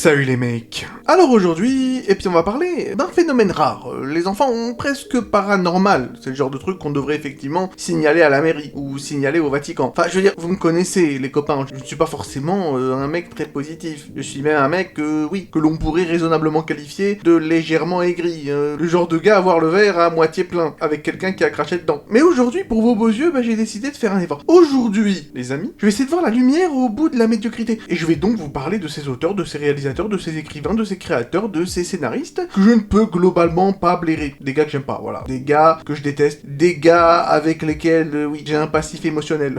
Salut les mecs. Alors aujourd'hui, on va parler d'un phénomène rare. Les enfants ont presque paranormal. C'est le genre de truc qu'on devrait effectivement signaler à la mairie ou signaler au Vatican. Enfin, je veux dire, vous me connaissez les copains, je ne suis pas forcément un mec très positif. Je suis même un mec, oui, que l'on pourrait raisonnablement qualifier de légèrement aigri. Le genre de gars à voir le verre à moitié plein, avec quelqu'un qui a craché dedans. Mais aujourd'hui, pour vos beaux yeux, j'ai décidé de faire un effort. Aujourd'hui, les amis, je vais essayer de voir la lumière au bout de la médiocrité. Et je vais donc vous parler de ces auteurs, de ces réalisateurs, de ces écrivains, de ces créateurs, de ces scénaristes que je ne peux globalement pas blairer. Des gars que j'aime pas, voilà. Des gars que je déteste. Des gars avec lesquels, oui, j'ai un passif émotionnel.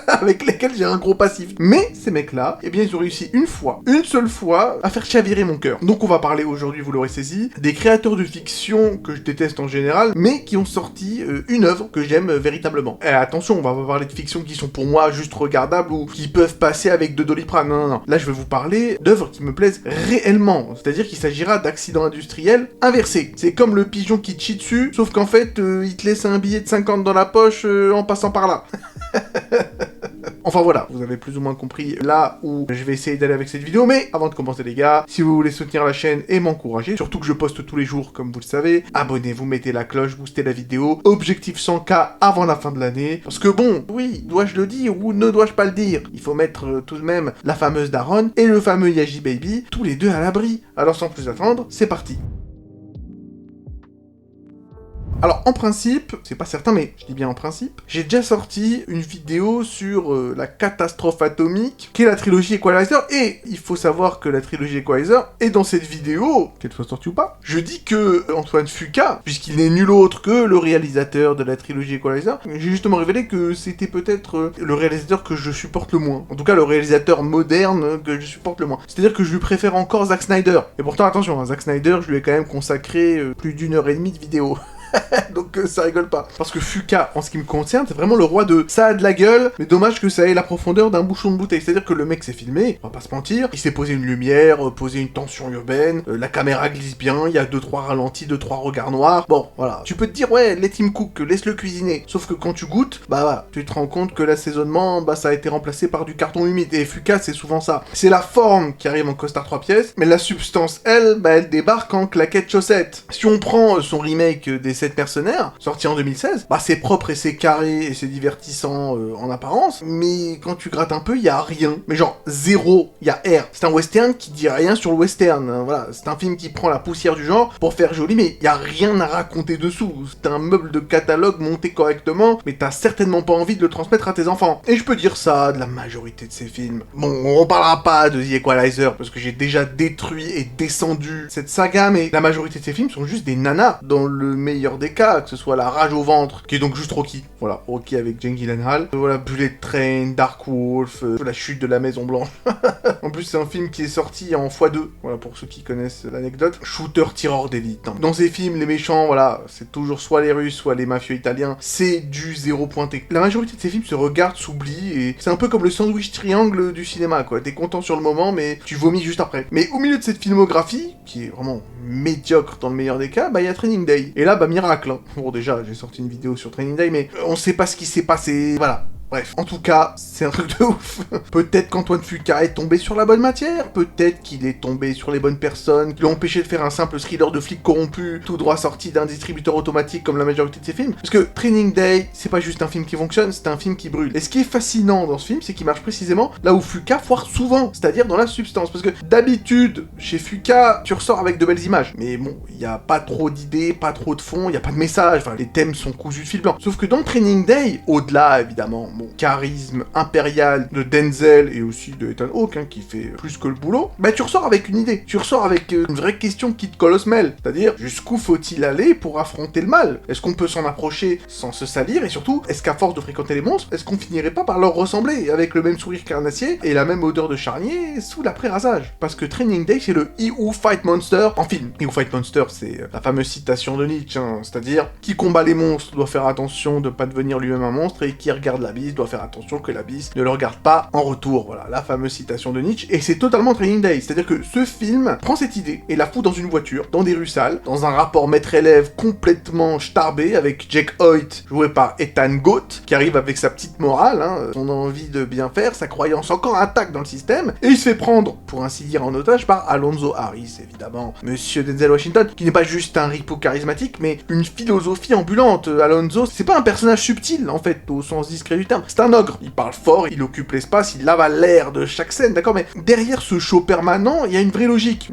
Avec lesquels j'ai un gros passif. Mais ces mecs-là, ils ont réussi une seule fois, à faire chavirer mon cœur. Donc on va parler aujourd'hui, vous l'aurez saisi, des créateurs de fiction que je déteste en général, mais qui ont sorti une œuvre que j'aime véritablement. Et attention, on va pas parler de fiction qui sont pour moi juste regardables ou qui peuvent passer avec de Doliprane. Non. Là, je vais vous parler d'œuvres qui me plaisent réellement. C'est-à-dire qu'il s'agira d'accidents industriels inversés. C'est comme le pigeon qui te chie dessus, sauf qu'en fait, il te laisse un billet de 50 dans la poche en passant par là. Enfin voilà, vous avez plus ou moins compris là où je vais essayer d'aller avec cette vidéo, mais avant de commencer les gars, si vous voulez soutenir la chaîne et m'encourager, surtout que je poste tous les jours comme vous le savez, abonnez-vous, mettez la cloche, boostez la vidéo, objectif 100K avant la fin de l'année, parce que bon, oui, dois-je le dire ou ne dois-je pas le dire, il faut mettre tout de même la fameuse Daronne et le fameux Yaji Baby, tous les deux à l'abri. Alors sans plus attendre, c'est parti. Alors en principe, c'est pas certain mais je dis bien en principe, j'ai déjà sorti une vidéo sur la catastrophe atomique qu'est la trilogie Equalizer, et il faut savoir que la trilogie Equalizer est dans cette vidéo, qu'elle soit sortie ou pas, je dis que Antoine Fuqua, puisqu'il n'est nul autre que le réalisateur de la trilogie Equalizer, j'ai justement révélé que c'était peut-être le réalisateur que je supporte le moins, en tout cas le réalisateur moderne que je supporte le moins, c'est-à-dire que je lui préfère encore Zack Snyder, et pourtant attention, Zack Snyder je lui ai quand même consacré plus d'1h30 de vidéo. Donc ça rigole pas. Parce que Fuqua, en ce qui me concerne, c'est vraiment le roi de ça a de la gueule, mais dommage que ça ait la profondeur d'un bouchon de bouteille. C'est-à-dire que le mec s'est filmé, on va pas se mentir, il s'est posé une lumière, posé une tension urbaine, la caméra glisse bien, il y a 2-3 ralentis, 2-3 regards noirs. Bon, voilà. Tu peux te dire, ouais, let him cook, laisse-le cuisiner. Sauf que quand tu goûtes, voilà, tu te rends compte que l'assaisonnement, ça a été remplacé par du carton humide. Et Fuqua, c'est souvent ça. C'est la forme qui arrive en costard 3 pièces, mais la substance, elle, elle débarque en claquette chaussette. Si on prend son remake des 7 mercenaires, sorti en 2016, c'est propre et c'est carré et c'est divertissant en apparence, mais quand tu grattes un peu, il y a rien. Mais genre, zéro, il y a R. C'est un western qui dit rien sur le western, hein, voilà. C'est un film qui prend la poussière du genre pour faire joli, mais il y a rien à raconter dessous. C'est un meuble de catalogue monté correctement, mais t'as certainement pas envie de le transmettre à tes enfants. Et je peux dire ça de la majorité de ces films. Bon, on parlera pas de The Equalizer, parce que j'ai déjà détruit et descendu cette saga, mais la majorité de ces films sont juste des nanas, dans le meilleur des cas, que ce soit La Rage au ventre, qui est donc juste Rocky. Voilà, Rocky avec Jake Gyllenhaal. Voilà, Bullet Train, Dark Wolf, La chute de la Maison Blanche. En plus, c'est un film qui est sorti en x2. Voilà, pour ceux qui connaissent l'anecdote. Shooter tireur d'élite. Dans ces films, les méchants, voilà, c'est toujours soit les Russes, soit les mafieux italiens. C'est du zéro pointé. La majorité de ces films se regardent, s'oublient, et c'est un peu comme le sandwich triangle du cinéma, quoi. T'es content sur le moment, mais tu vomis juste après. Mais au milieu de cette filmographie, qui est vraiment médiocre dans le meilleur des cas, il y a Training Day. Et là, miracle, hein. Bon, déjà, j'ai sorti une vidéo sur Training Day, mais on sait pas ce qui s'est passé, voilà. Bref, en tout cas, c'est un truc de ouf. Peut-être qu'Antoine Fuqua est tombé sur la bonne matière, peut-être qu'il est tombé sur les bonnes personnes, qui l'ont empêché de faire un simple thriller de flic corrompu, tout droit sorti d'un distributeur automatique comme la majorité de ses films. Parce que Training Day, c'est pas juste un film qui fonctionne, c'est un film qui brûle. Et ce qui est fascinant dans ce film, c'est qu'il marche précisément là où Fuqua foire souvent, c'est-à-dire dans la substance. Parce que d'habitude, chez Fuqua, tu ressors avec de belles images. Mais bon, il y a pas trop d'idées, pas trop de fond, il y a pas de message, enfin, les thèmes sont cousus de fil blanc. Sauf que dans Training Day, au-delà, évidemment, charisme impérial de Denzel et aussi de Ethan Hawke, qui fait plus que le boulot, tu ressors avec une idée, tu ressors avec une vraie question qui te colle au semelle, c'est-à-dire jusqu'où faut-il aller pour affronter le mal? Est-ce qu'on peut s'en approcher sans se salir, et surtout, est-ce qu'à force de fréquenter les monstres, est-ce qu'on finirait pas par leur ressembler, avec le même sourire carnassier et la même odeur de charnier sous l'après-rasage? Parce que Training Day, c'est le He Who Fight Monster en film. He Who Fight Monster, c'est la fameuse citation de Nietzsche, c'est-à-dire qui combat les monstres doit faire attention de pas devenir lui-même un monstre, et qui regarde la Bible l'abysse doit faire attention que l'abysse ne le regarde pas en retour. Voilà, la fameuse citation de Nietzsche. Et c'est totalement Training Day, c'est-à-dire que ce film prend cette idée et la fout dans une voiture, dans des rues sales, dans un rapport maître-élève complètement starbé avec Jake Hoyt, joué par Ethan Goat, qui arrive avec sa petite morale, son envie de bien faire, sa croyance encore intacte dans le système, et il se fait prendre, pour ainsi dire, en otage par Alonzo Harris, évidemment. Monsieur Denzel Washington, qui n'est pas juste un ripo charismatique, mais une philosophie ambulante. Alonzo, c'est pas un personnage subtil, en fait, au sens discret du terme, c'est un ogre. Il parle fort, il occupe l'espace, il avale l'air de chaque scène, d'accord, mais derrière ce show permanent, il y a une vraie logique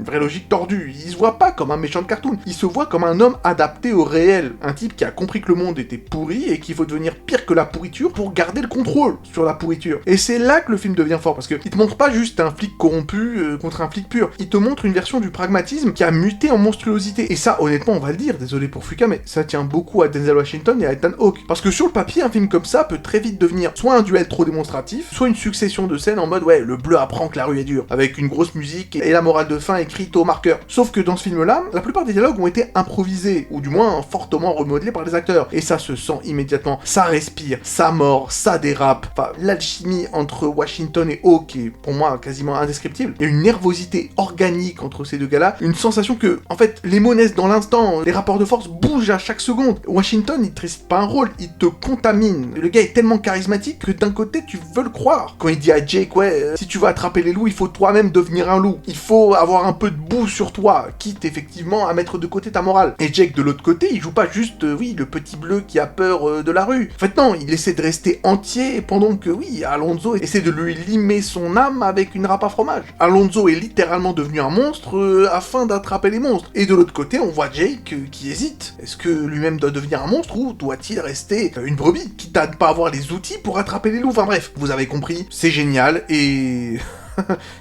tordue. Il se voit pas comme un méchant de cartoon, il se voit comme un homme adapté au réel, un type qui a compris que le monde était pourri et qu'il faut devenir pire que la pourriture pour garder le contrôle sur la pourriture. Et c'est là que le film devient fort, parce que il te montre pas juste un flic corrompu contre un flic pur, il te montre une version du pragmatisme qui a muté en monstruosité. Et ça, honnêtement, on va le dire, désolé pour Fuqua, mais ça tient beaucoup à Denzel Washington et à Ethan Hawke. Parce que sur le papier, un film comme ça peut très vite devenir soit un duel trop démonstratif, soit une succession de scènes en mode ouais, le bleu apprend que la rue est dure, avec une grosse musique et la morale de fin écrite au marqueur. Sauf que dans ce film-là, la plupart des dialogues ont été improvisés, ou du moins fortement remodelés par les acteurs. Et ça se sent immédiatement, ça respire, ça mord, ça dérape. Enfin, l'alchimie entre Washington et Hawke est pour moi quasiment indescriptible. Il y a une nervosité organique entre ces deux gars-là, une sensation que, en fait, les mots naissent dans l'instant, les rapports de force bougent à chaque seconde. Washington, il te récite pas un rôle, il te contamine. Le gars est tellement charismatique que d'un côté, tu veux le croire. Quand il dit à Jake, ouais, si tu veux attraper les loups, il faut toi-même devenir un loup. Il faut avoir un peu de boue sur toi, quitte effectivement à mettre de côté ta morale. Et Jake, de l'autre côté, il joue pas juste, oui, le petit bleu qui a peur de la rue. En fait, non, il essaie de rester entier pendant que, oui, Alonzo essaie de lui limer son âme avec une râpe à fromage. Alonzo est littéralement devenu un monstre afin d'attraper les monstres. Et de l'autre côté, on voit Jake qui hésite. Est-ce que lui-même doit devenir un monstre ou doit-il rester une brebis, quitte à ne pas avoir les outils pour attraper les loups? Enfin bref, vous avez compris, c'est génial et...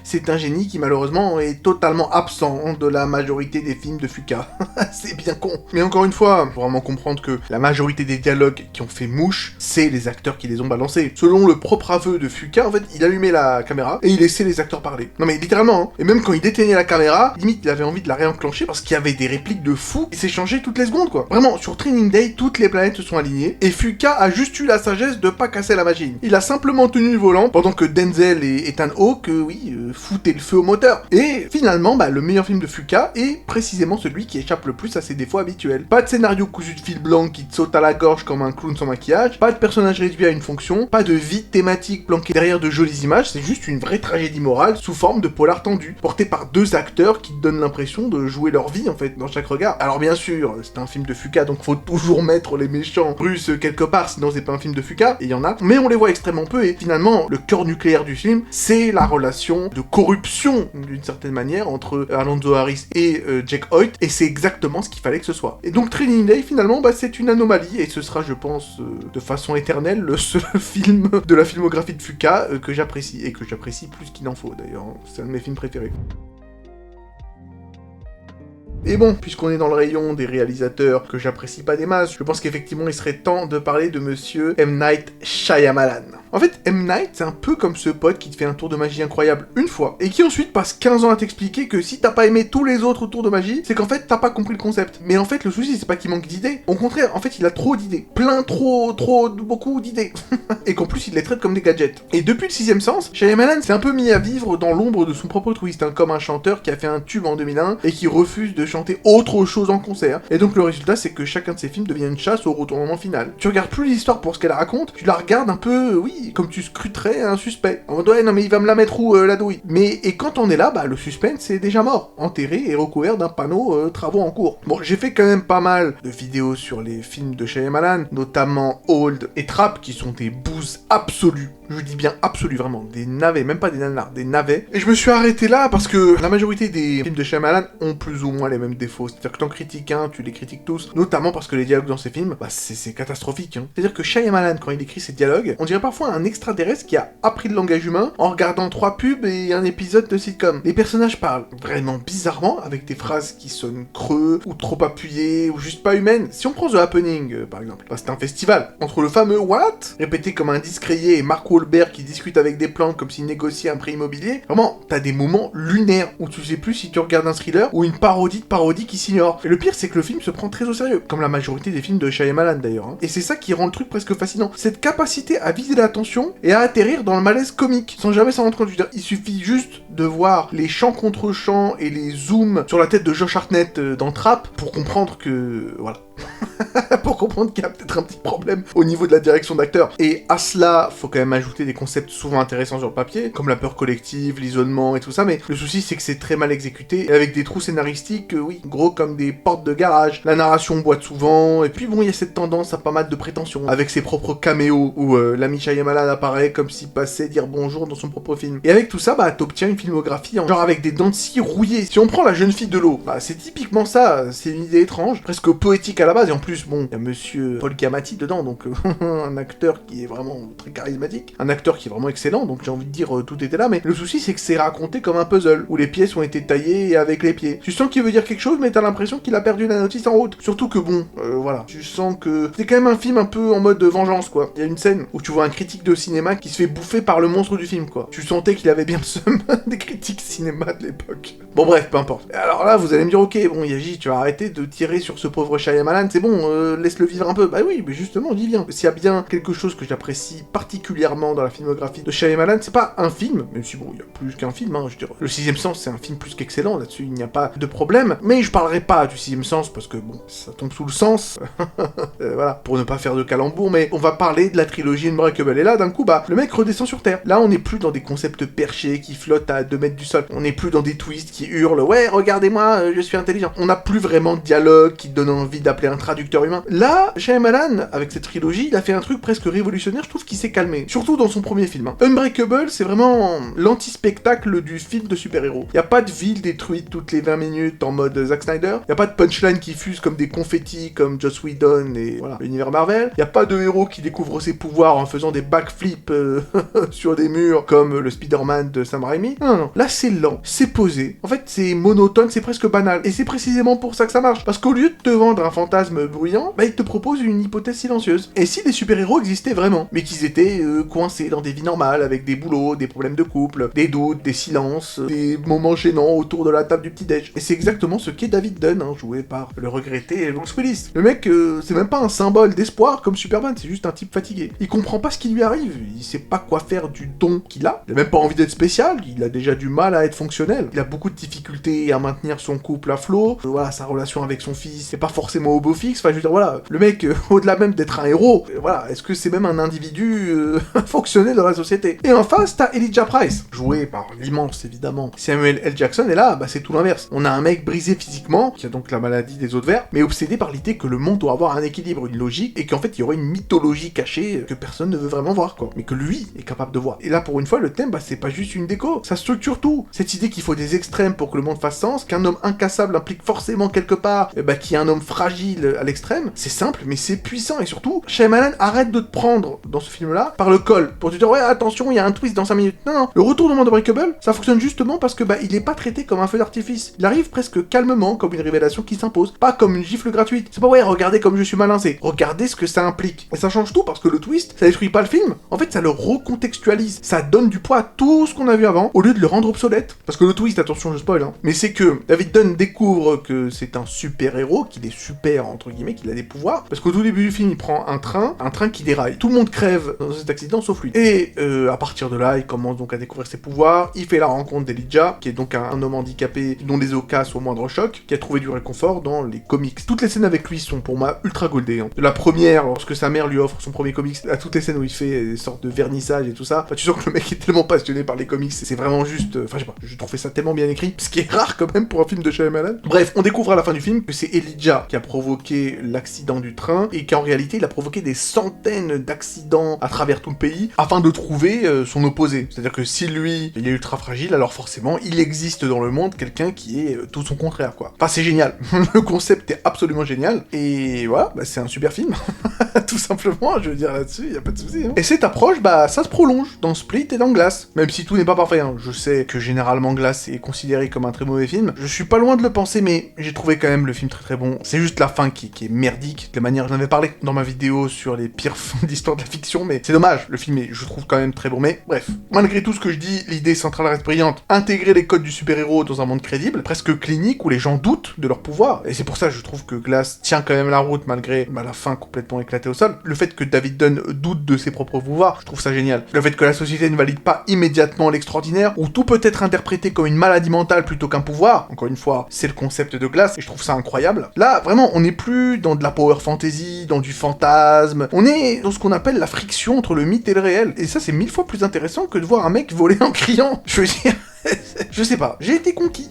c'est un génie qui malheureusement est totalement absent de la majorité des films de Fuqua. C'est bien con. Mais encore une fois, faut vraiment comprendre que la majorité des dialogues qui ont fait mouche, c'est les acteurs qui les ont balancés. Selon le propre aveu de Fuqua, en fait, il allumait la caméra et il laissait les acteurs parler. Non mais littéralement, hein. Et même quand il éteignait la caméra, limite il avait envie de la réenclencher parce qu'il y avait des répliques de fous qui s'échangeaient toutes les secondes quoi. Vraiment, sur Training Day, toutes les planètes se sont alignées et Fuqua a juste eu la sagesse de pas casser la machine. Il a simplement tenu le volant pendant que Denzel et Ethan Hawke, foutaient le feu au moteur. Et finalement, le meilleur film de Fuqua est précisément celui qui échappe le plus à ses défauts habituels. Pas de scénario cousu de fil blanc qui te saute à la gorge comme un clown sans maquillage, pas de personnage réduit à une fonction, pas de vide thématique planqué derrière de jolies images, c'est juste une vraie tragédie morale sous forme de polar tendu, portée par deux acteurs qui te donnent l'impression de jouer leur vie en fait dans chaque regard. Alors bien sûr, c'est un film de Fuqua, donc faut toujours mettre les méchants russes quelque part, sinon c'est pas un film de Fuqua, et il y en a, mais on les voit extrêmement peu, et finalement, le cœur nucléaire du film, c'est la relation de corruption, d'une certaine manière, entre Alonzo Harris et Jake Hoyt, et c'est exactement ce qu'il fallait que ce soit. Et donc Training Day, finalement, c'est une anomalie, et ce sera, je pense, de façon éternelle, le seul film de la filmographie de Fuqua que j'apprécie, et que j'apprécie plus qu'il en faut, d'ailleurs. C'est un de mes films préférés. Et bon, puisqu'on est dans le rayon des réalisateurs que j'apprécie pas des masses, je pense qu'effectivement il serait temps de parler de monsieur M. Night Shyamalan. En fait, M. Night, c'est un peu comme ce pote qui te fait un tour de magie incroyable une fois, et qui ensuite passe 15 ans à t'expliquer que si t'as pas aimé tous les autres tours de magie, c'est qu'en fait t'as pas compris le concept. Mais en fait, le souci c'est pas qu'il manque d'idées, au contraire, en fait il a trop d'idées. Beaucoup d'idées. Et qu'en plus il les traite comme des gadgets. Et depuis le 6ème sens, Shyamalan s'est un peu mis à vivre dans l'ombre de son propre twist, comme un chanteur qui a fait un tube en 2001 et qui refuse de chanter autre chose en concert. Et donc le résultat c'est que chacun de ses films devient une chasse au retournement final. Tu regardes plus l'histoire pour ce qu'elle raconte, tu la regardes un peu, oui, comme tu scruterais un suspect. En mode ouais non mais il va me la mettre où la douille. Et quand on est là, le suspense est déjà mort, enterré et recouvert d'un panneau travaux en cours. Bon, j'ai fait quand même pas mal de vidéos sur les films de Shyamalan, notamment Old et Trap, qui sont des bouses absolues. Je dis bien absolues, vraiment, des navets, même pas des nanars, des navets. Et je me suis arrêté là parce que la majorité des films de Shyamalan ont plus ou moins les mêmes défauts. C'est-à-dire que t'en critiques un, tu les critiques tous, notamment parce que les dialogues dans ces films, c'est catastrophique. C'est-à-dire que Shyamalan, quand il écrit ses dialogues, on dirait parfois un extraterrestre qui a appris le langage humain en regardant 3 pubs et un épisode de sitcom. Les personnages parlent vraiment bizarrement, avec des phrases qui sonnent creux, ou trop appuyées, ou juste pas humaines. Si on prend The Happening, par exemple, c'est un festival. Entre le fameux « What ?» répété comme un disque rayé et Mark Wahlberg qui discute avec des plantes comme s'il négociait un prêt immobilier, vraiment, t'as des moments lunaires où tu sais plus si tu regardes un thriller ou une parodie de parodie qui s'ignore. Et le pire, c'est que le film se prend très au sérieux, comme la majorité des films de Shyamalan d'ailleurs. Et c'est ça qui rend le truc presque fascinant. Cette capacité à viser l'attention et à atterrir dans le malaise comique, sans jamais s'en rendre compte. Je veux dire, il suffit juste de voir les champs contre champs et les zooms sur la tête de Josh Hartnett dans Trap pour comprendre que... voilà. Pour comprendre qu'il y a peut-être un petit problème au niveau de la direction d'acteur. Et à cela, faut quand même ajouter des concepts souvent intéressants sur le papier, comme la peur collective, l'isolement et tout ça, mais le souci c'est que c'est très mal exécuté, et avec des trous scénaristiques, oui, gros comme des portes de garage. La narration boite souvent, et puis bon, il y a cette tendance à pas mal de prétention, avec ses propres caméos, où l'ami Shyamalan apparaît comme s'il passait dire bonjour dans son propre film. Et avec tout ça, bah t'obtiens une filmographie, genre avec des dents de scie rouillées. Si on prend La jeune fille de l'eau, bah c'est typiquement ça, c'est une idée étrange, presque poétique à la base, et en plus, bon, il y a monsieur Paul Giamatti dedans, donc un acteur qui est vraiment très charismatique, un acteur qui est vraiment excellent, donc j'ai envie de dire tout était là, mais le souci c'est que c'est raconté comme un puzzle, où les pièces ont été taillées avec les pieds. Tu sens qu'il veut dire quelque chose, mais t'as l'impression qu'il a perdu la notice en route. Surtout que bon, voilà, tu sens que c'est quand même un film un peu en mode vengeance, quoi. Il y a une scène où tu vois un critique de cinéma qui se fait bouffer par le monstre du film, quoi. Tu sentais qu'il avait bien le seum des critiques cinéma de l'époque. Bon bref, peu importe. Alors là, vous allez me dire, ok, bon Yaji, tu vas arrêter de tirer sur ce pauvre Shyamalan, c'est bon, laisse-le vivre un peu. Bah oui, mais justement, j'y viens. S'il y a bien quelque chose que j'apprécie particulièrement dans la filmographie de Shyamalan, c'est pas un film, même si bon, il y a plus qu'un film, hein, je dirais. Le Sixième Sens, c'est un film plus qu'excellent, là-dessus, il n'y a pas de problème, mais je parlerai pas du Sixième Sens, parce que bon, ça tombe sous le sens, voilà, pour ne pas faire de calembour, mais on va parler de la trilogie Unbreakable, et là, d'un coup, bah, le mec redescend sur Terre. Là, on n'est plus dans des concepts perchés qui flottent à 2 mètres du sol, on n'est plus dans des twists qui hurlent, ouais, regardez-moi, je suis intelligent. On n'a plus vraiment de dialogue qui donne envie d'appeler un traducteur humain. Là, Shyamalan, avec cette trilogie, il a fait un truc presque révolutionnaire, je trouve qu'il s'est calmé. Surtout dans son premier film. Hein. Unbreakable, c'est vraiment l'anti-spectacle du film de super-héros. Y a pas de ville détruite toutes les 20 minutes en mode Zack Snyder. Y a pas de punchline qui fuse comme des confettis comme Joss Whedon et voilà, l'univers Marvel. Y a pas de héros qui découvre ses pouvoirs en faisant des backflips sur des murs comme le Spider-Man de Sam Raimi. Non, non, non. Là, c'est lent, c'est posé. En fait, c'est monotone, c'est presque banal. Et c'est précisément pour ça que ça marche. Parce qu'au lieu de te vendre un fantasme bruyant, bah, il te propose une hypothèse silencieuse. Et si les super-héros existaient vraiment, mais qu'ils étaient coincés dans des vies normales, avec des boulots, des problèmes de couple, des doutes, des silences, des moments gênants autour de la table du petit-déj. Et c'est exactement ce qu'est David Dunn, hein, joué par le regretté Bruce Willis. Le mec, c'est même pas un symbole d'espoir comme Superman, c'est juste un type fatigué. Il comprend pas ce qui lui arrive, il sait pas quoi faire du don qu'il a, il a même pas envie d'être spécial, il a déjà du mal à être fonctionnel, il a beaucoup de difficultés à maintenir son couple à flot, voilà, sa relation avec son fils, c'est pas forcément au beau fixe, enfin je veux dire, voilà, le mec, au-delà même d'être un héros, voilà, est-ce que c'est même un individu fonctionnel dans la société? Et en face, t'as Elijah Price, joué par l'immense, évidemment, Samuel L. Jackson, et là, bah c'est tout l'inverse. On a un mec brisé physiquement, qui a donc la maladie des os de verre, mais obsédé par l'idée que le monde doit avoir un équilibre, une logique, et qu'en fait, il y aurait une mythologie cachée que personne ne veut vraiment voir, quoi, mais que lui est capable de voir. Et là, pour une fois, le thème, bah c'est pas juste une déco, ça structure tout. Cette idée qu'il faut des extrêmes pour que le monde fasse sens, qu'un homme incassable implique forcément quelque part, bah qu'il y a un homme fragile à l'extrême, c'est simple, mais c'est puissant, et surtout, Shyamalan arrête de te prendre, dans ce film-là, par le col, pour te dire, ouais, attention, il y a un twist dans 5 minutes. Non, non, le retournement de Breakable, ça fonctionne justement parce que, bah, il est pas traité comme un feu d'artifice. Il arrive presque calmement, comme une révélation qui s'impose, pas comme une gifle gratuite. C'est pas, ouais, regardez comme je suis malin, c'est regardez ce que ça implique. Et ça change tout, parce que le twist, ça détruit pas le film, en fait, ça le recontextualise, ça donne du poids à tout ce qu'on a vu avant, au lieu de le rendre obsolète. Parce que le twist, attention, je spoil, hein, mais c'est que David Dunn découvre que c'est un super-héros, qu'il est super, entre guillemets, qu'il a des pouvoirs, parce qu'au tout début du film, il prend un train qui déraille. Tout le monde crève dans cet accident, sauf lui. Et à partir de là, il commence donc à découvrir ses pouvoirs, il fait la rencontre d'Elijah, qui est donc un homme handicapé dont les os cassent au moindre choc, qui a trouvé du réconfort dans les comics. Toutes les scènes avec lui sont pour moi ultra goldées. Hein. De la première, lorsque sa mère lui offre son premier comics, à toutes les scènes où il fait des sortes de vernissage et tout ça, enfin, tu sens que le mec est tellement passionné par les comics, c'est vraiment juste... Enfin, je sais pas, je trouve ça tellement bien écrit, ce qui est rare quand même pour un film de Shyamalan. Bref, on découvre à la fin du film que c'est Elijah qui a provoqué l'accident du train, et qu'en réalité, il a provoqué des centaines d'accidents à travers tout le pays, afin de trouver son opposé. C'est-à-dire que si lui, il est ultra fragile, alors forcément, il existe dans le monde quelqu'un qui est tout son contraire, quoi. Enfin, c'est génial. Le concept est absolument génial, et voilà, bah, c'est un super film. Tout simplement, je veux dire, là-dessus, y a pas de souci. Hein. Et cette approche, bah, ça se prolonge dans Split et dans Glass. Même si tout n'est pas parfait, hein. Je sais que généralement Glass est considéré comme un très mauvais film. Je suis pas loin de le penser, mais j'ai trouvé quand même le film très très bon. C'est juste la fin qui est merdique, de la manière, j'en avais parlé dans ma vidéo sur les pires fins d'histoire de la fiction, mais c'est dommage, le film est, je trouve, quand même très bon, mais bref. Malgré tout ce que je dis, l'idée centrale reste brillante. Intégrer les codes du super-héros dans un monde crédible, presque clinique, où les gens doutent de leur pouvoir, et c'est pour ça que je trouve que Glass tient quand même la route malgré la fin complètement éclatée au sol. Le fait que David Dunn doute de ses propres pouvoirs, je trouve ça génial. Le fait que la société ne valide pas immédiatement l'extraordinaire, où tout peut être interprété comme une maladie mentale plutôt qu'un pouvoir, encore une fois, c'est le concept de Glass, et je trouve ça incroyable. Là, vraiment, on n'est plus dans de la power fantasy, dans du fantasme, on est dans ce qu'on appelle la friction entre le mythe et le réel, et ça c'est 1000 fois plus intéressant que de voir un mec voler en criant, je veux dire... Je sais pas, j'ai été conquis,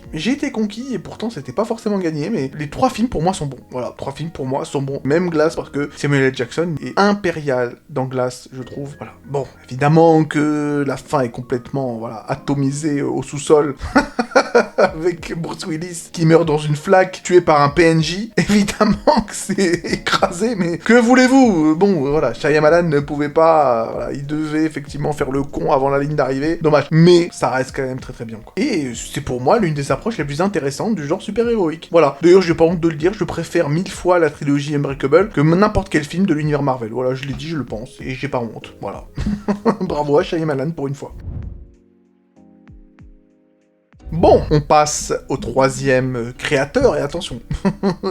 et pourtant c'était pas forcément gagné, mais les 3 films pour moi sont bons. Voilà, 3 films pour moi sont bons. Même Glass, parce que Samuel L. Jackson est impérial dans Glass, je trouve. Voilà. Bon, évidemment que la fin est complètement, voilà, atomisée au sous-sol, avec Bruce Willis qui meurt dans une flaque, tué par un PNJ. Évidemment que c'est écrasé, mais que voulez-vous? Bon, voilà, Shyamalan ne pouvait pas, voilà, il devait effectivement faire le con avant la ligne d'arrivée. Dommage, mais ça reste quand même très bien, quoi. Et c'est pour moi l'une des approches les plus intéressantes du genre super-héroïque. Voilà. D'ailleurs, j'ai pas honte de le dire, je préfère 1000 fois la trilogie Unbreakable que n'importe quel film de l'univers Marvel. Voilà, je l'ai dit, je le pense, et j'ai pas honte. Voilà. Bravo à Shyamalan pour une fois. Bon, on passe au 3e créateur, et attention,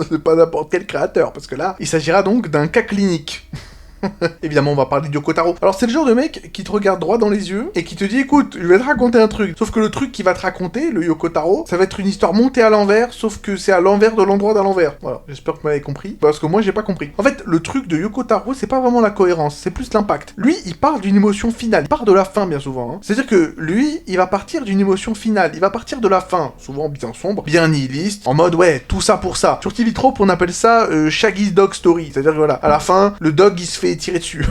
c'est pas n'importe quel créateur, parce que là, il s'agira donc d'un cas clinique. Évidemment, on va parler de Yoko Taro. Alors, c'est le genre de mec qui te regarde droit dans les yeux et qui te dit, écoute, je vais te raconter un truc. Sauf que le truc qu'il va te raconter, le Yoko Taro, ça va être une histoire montée à l'envers, sauf que c'est à l'envers de l'endroit d'à l'envers. Voilà, j'espère que vous m'avez compris, parce que moi, j'ai pas compris. En fait, le truc de Yoko Taro, c'est pas vraiment la cohérence, c'est plus l'impact. Lui, il parle d'une émotion finale, il part de la fin, bien souvent. Hein. C'est-à-dire que lui, il va partir d'une émotion finale, il va partir de la fin, souvent bien sombre, bien nihiliste, en mode, ouais, tout ça pour ça. Sur TV Trope, on appelle ça Shaggy's Dog Story, c'est-à-dire que voilà, à la fin, le dog, il se fait tirer dessus.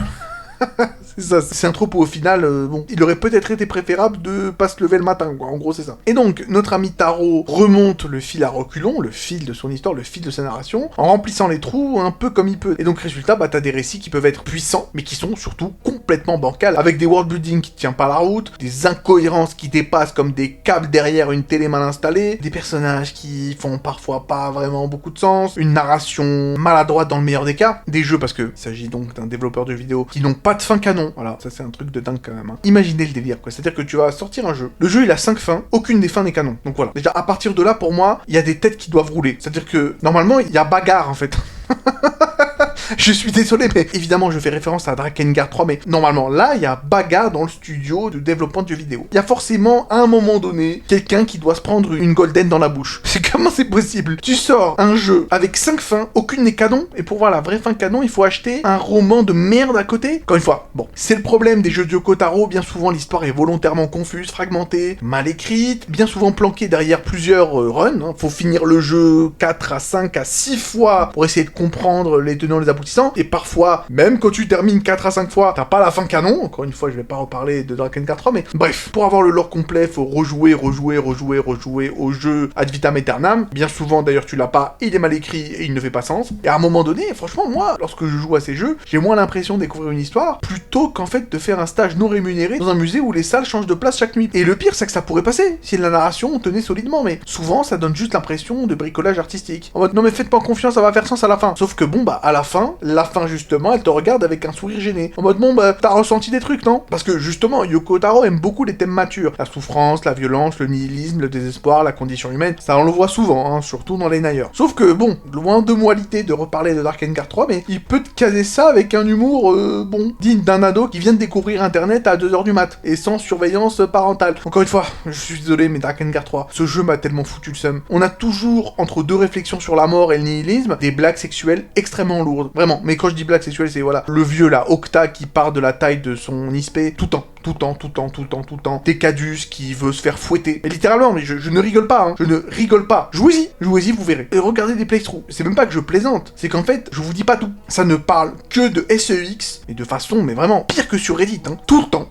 C'est ça, c'est un trope où au final, bon, il aurait peut-être été préférable de pas se lever le matin, quoi, en gros c'est ça. Et donc, notre ami Taro remonte le fil à reculons, le fil de son histoire, le fil de sa narration, en remplissant les trous un peu comme il peut. Et donc, résultat, bah t'as des récits qui peuvent être puissants, mais qui sont surtout complètement bancals, avec des worldbuilding qui tiennent pas la route, des incohérences qui dépassent comme des câbles derrière une télé mal installée, des personnages qui font parfois pas vraiment beaucoup de sens, une narration maladroite dans le meilleur des cas, des jeux, parce que il s'agit donc d'un développeur de vidéos qui n'ont pas de fin canon. Voilà, ça c'est un truc de dingue quand même. Hein. Imaginez le délire, quoi. C'est-à-dire que tu vas sortir un jeu. Le jeu, il a 5 fins, aucune des fins n'est canon. Donc voilà. Déjà, à partir de là, pour moi, il y a des têtes qui doivent rouler. C'est-à-dire que, normalement, il y a bagarre, en fait. Je suis désolé, mais évidemment, je fais référence à Drakengard 3, mais normalement, là, il y a bagarre dans le studio de développement de jeux vidéo. Il y a forcément, à un moment donné, quelqu'un qui doit se prendre une golden dans la bouche. Comment c'est possible? Tu sors un jeu avec 5 fins, aucune n'est canon, et pour voir la vraie fin canon, il faut acheter un roman de merde à côté. Encore une fois, bon, c'est le problème des jeux de Yoko Taro, bien souvent l'histoire est volontairement confuse, fragmentée, mal écrite, bien souvent planquée derrière plusieurs runs. Hein. Faut finir le jeu 4 à 5 à 6 fois pour essayer de comprendre les tenants et les aboutissants, et parfois, même quand tu termines 4 à 5 fois, t'as pas la fin canon. Encore une fois, je vais pas reparler de Drakengard 3, mais bref, pour avoir le lore complet, faut rejouer au jeu ad vitam aeternam. Bien souvent, d'ailleurs, tu l'as pas, il est mal écrit et il ne fait pas sens. Et à un moment donné, franchement, moi, lorsque je joue à ces jeux, j'ai moins l'impression de découvrir une histoire, plutôt qu'en fait de faire un stage non rémunéré dans un musée où les salles changent de place chaque nuit. Et le pire, c'est que ça pourrait passer, si la narration tenait solidement, mais souvent, ça donne juste l'impression de bricolage artistique. En mode, non mais faites pas confiance, ça va faire sens à la fin. Sauf que bon, bah, à la fin justement, elle te regarde avec un sourire gêné. En mode, bon, bah, t'as ressenti des trucs, non? Parce que justement, Yoko Taro aime beaucoup les thèmes matures. La souffrance, la violence, le nihilisme, le désespoir, la condition humaine, ça on le voit souvent, hein, surtout dans les nailleurs. Sauf que, bon, loin de moi l'idée de reparler de Drakengard 3, mais il peut te caser ça avec un humour, bon, digne d'un ado qui vient de découvrir Internet à 2h du mat, et sans surveillance parentale. Encore une fois, je suis désolé, mais Drakengard 3, ce jeu m'a tellement foutu le seum. On a toujours, entre deux réflexions sur la mort et le nihilisme, des blagues sexuelles extrêmement lourdes. Vraiment, mais quand je dis blagues sexuelles, c'est voilà, le vieux là, Octa qui part de la taille de son ISP, tout le temps. Decadus qui veut se faire fouetter. Et littéralement, mais je ne rigole pas, hein. Je ne rigole pas. Jouez-y, vous verrez. Et regardez des playthroughs. C'est même pas que je plaisante, c'est qu'en fait, je vous dis pas tout. Ça ne parle que de SEX, et de façon, mais vraiment, pire que sur Reddit, hein. Tout le temps.